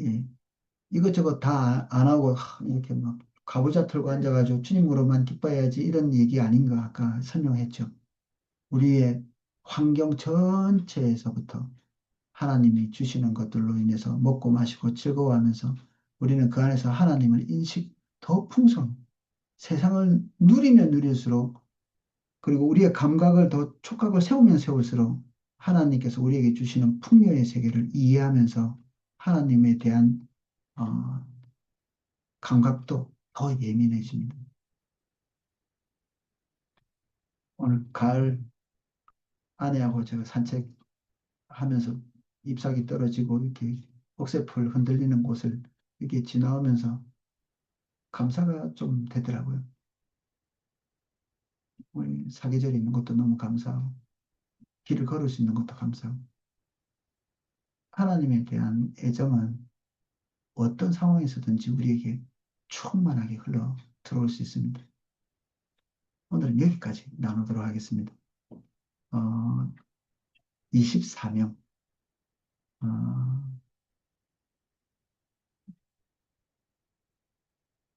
A: 예. 이것저것 다 안 하고 이렇게 막 가부좌 틀고 앉아가지고 주님으로만 기뻐해야지 이런 얘기 아닌가 아까 설명했죠. 우리의 환경 전체에서부터 하나님이 주시는 것들로 인해서 먹고 마시고 즐거워하면서 우리는 그 안에서 하나님을 더 풍성, 세상을 누리면 누릴수록 그리고 우리의 감각을 더 촉각을 세우면 세울수록 하나님께서 우리에게 주시는 풍요의 세계를 이해하면서 하나님에 대한 어, 감각도 더 예민해집니다. 오늘 가을 아내하고 제가 산책하면서 잎사귀 떨어지고 이렇게 억새풀 흔들리는 곳을 이렇게 지나오면서 감사가 좀 되더라고요. 우리 사계절이 있는 것도 너무 감사하고 길을 걸을 수 있는 것도 감사하고 하나님에 대한 애정은 어떤 상황에서든지 우리에게 충만하게 흘러 들어올 수 있습니다. 오늘은 여기까지 나누도록 하겠습니다. 어, 24명.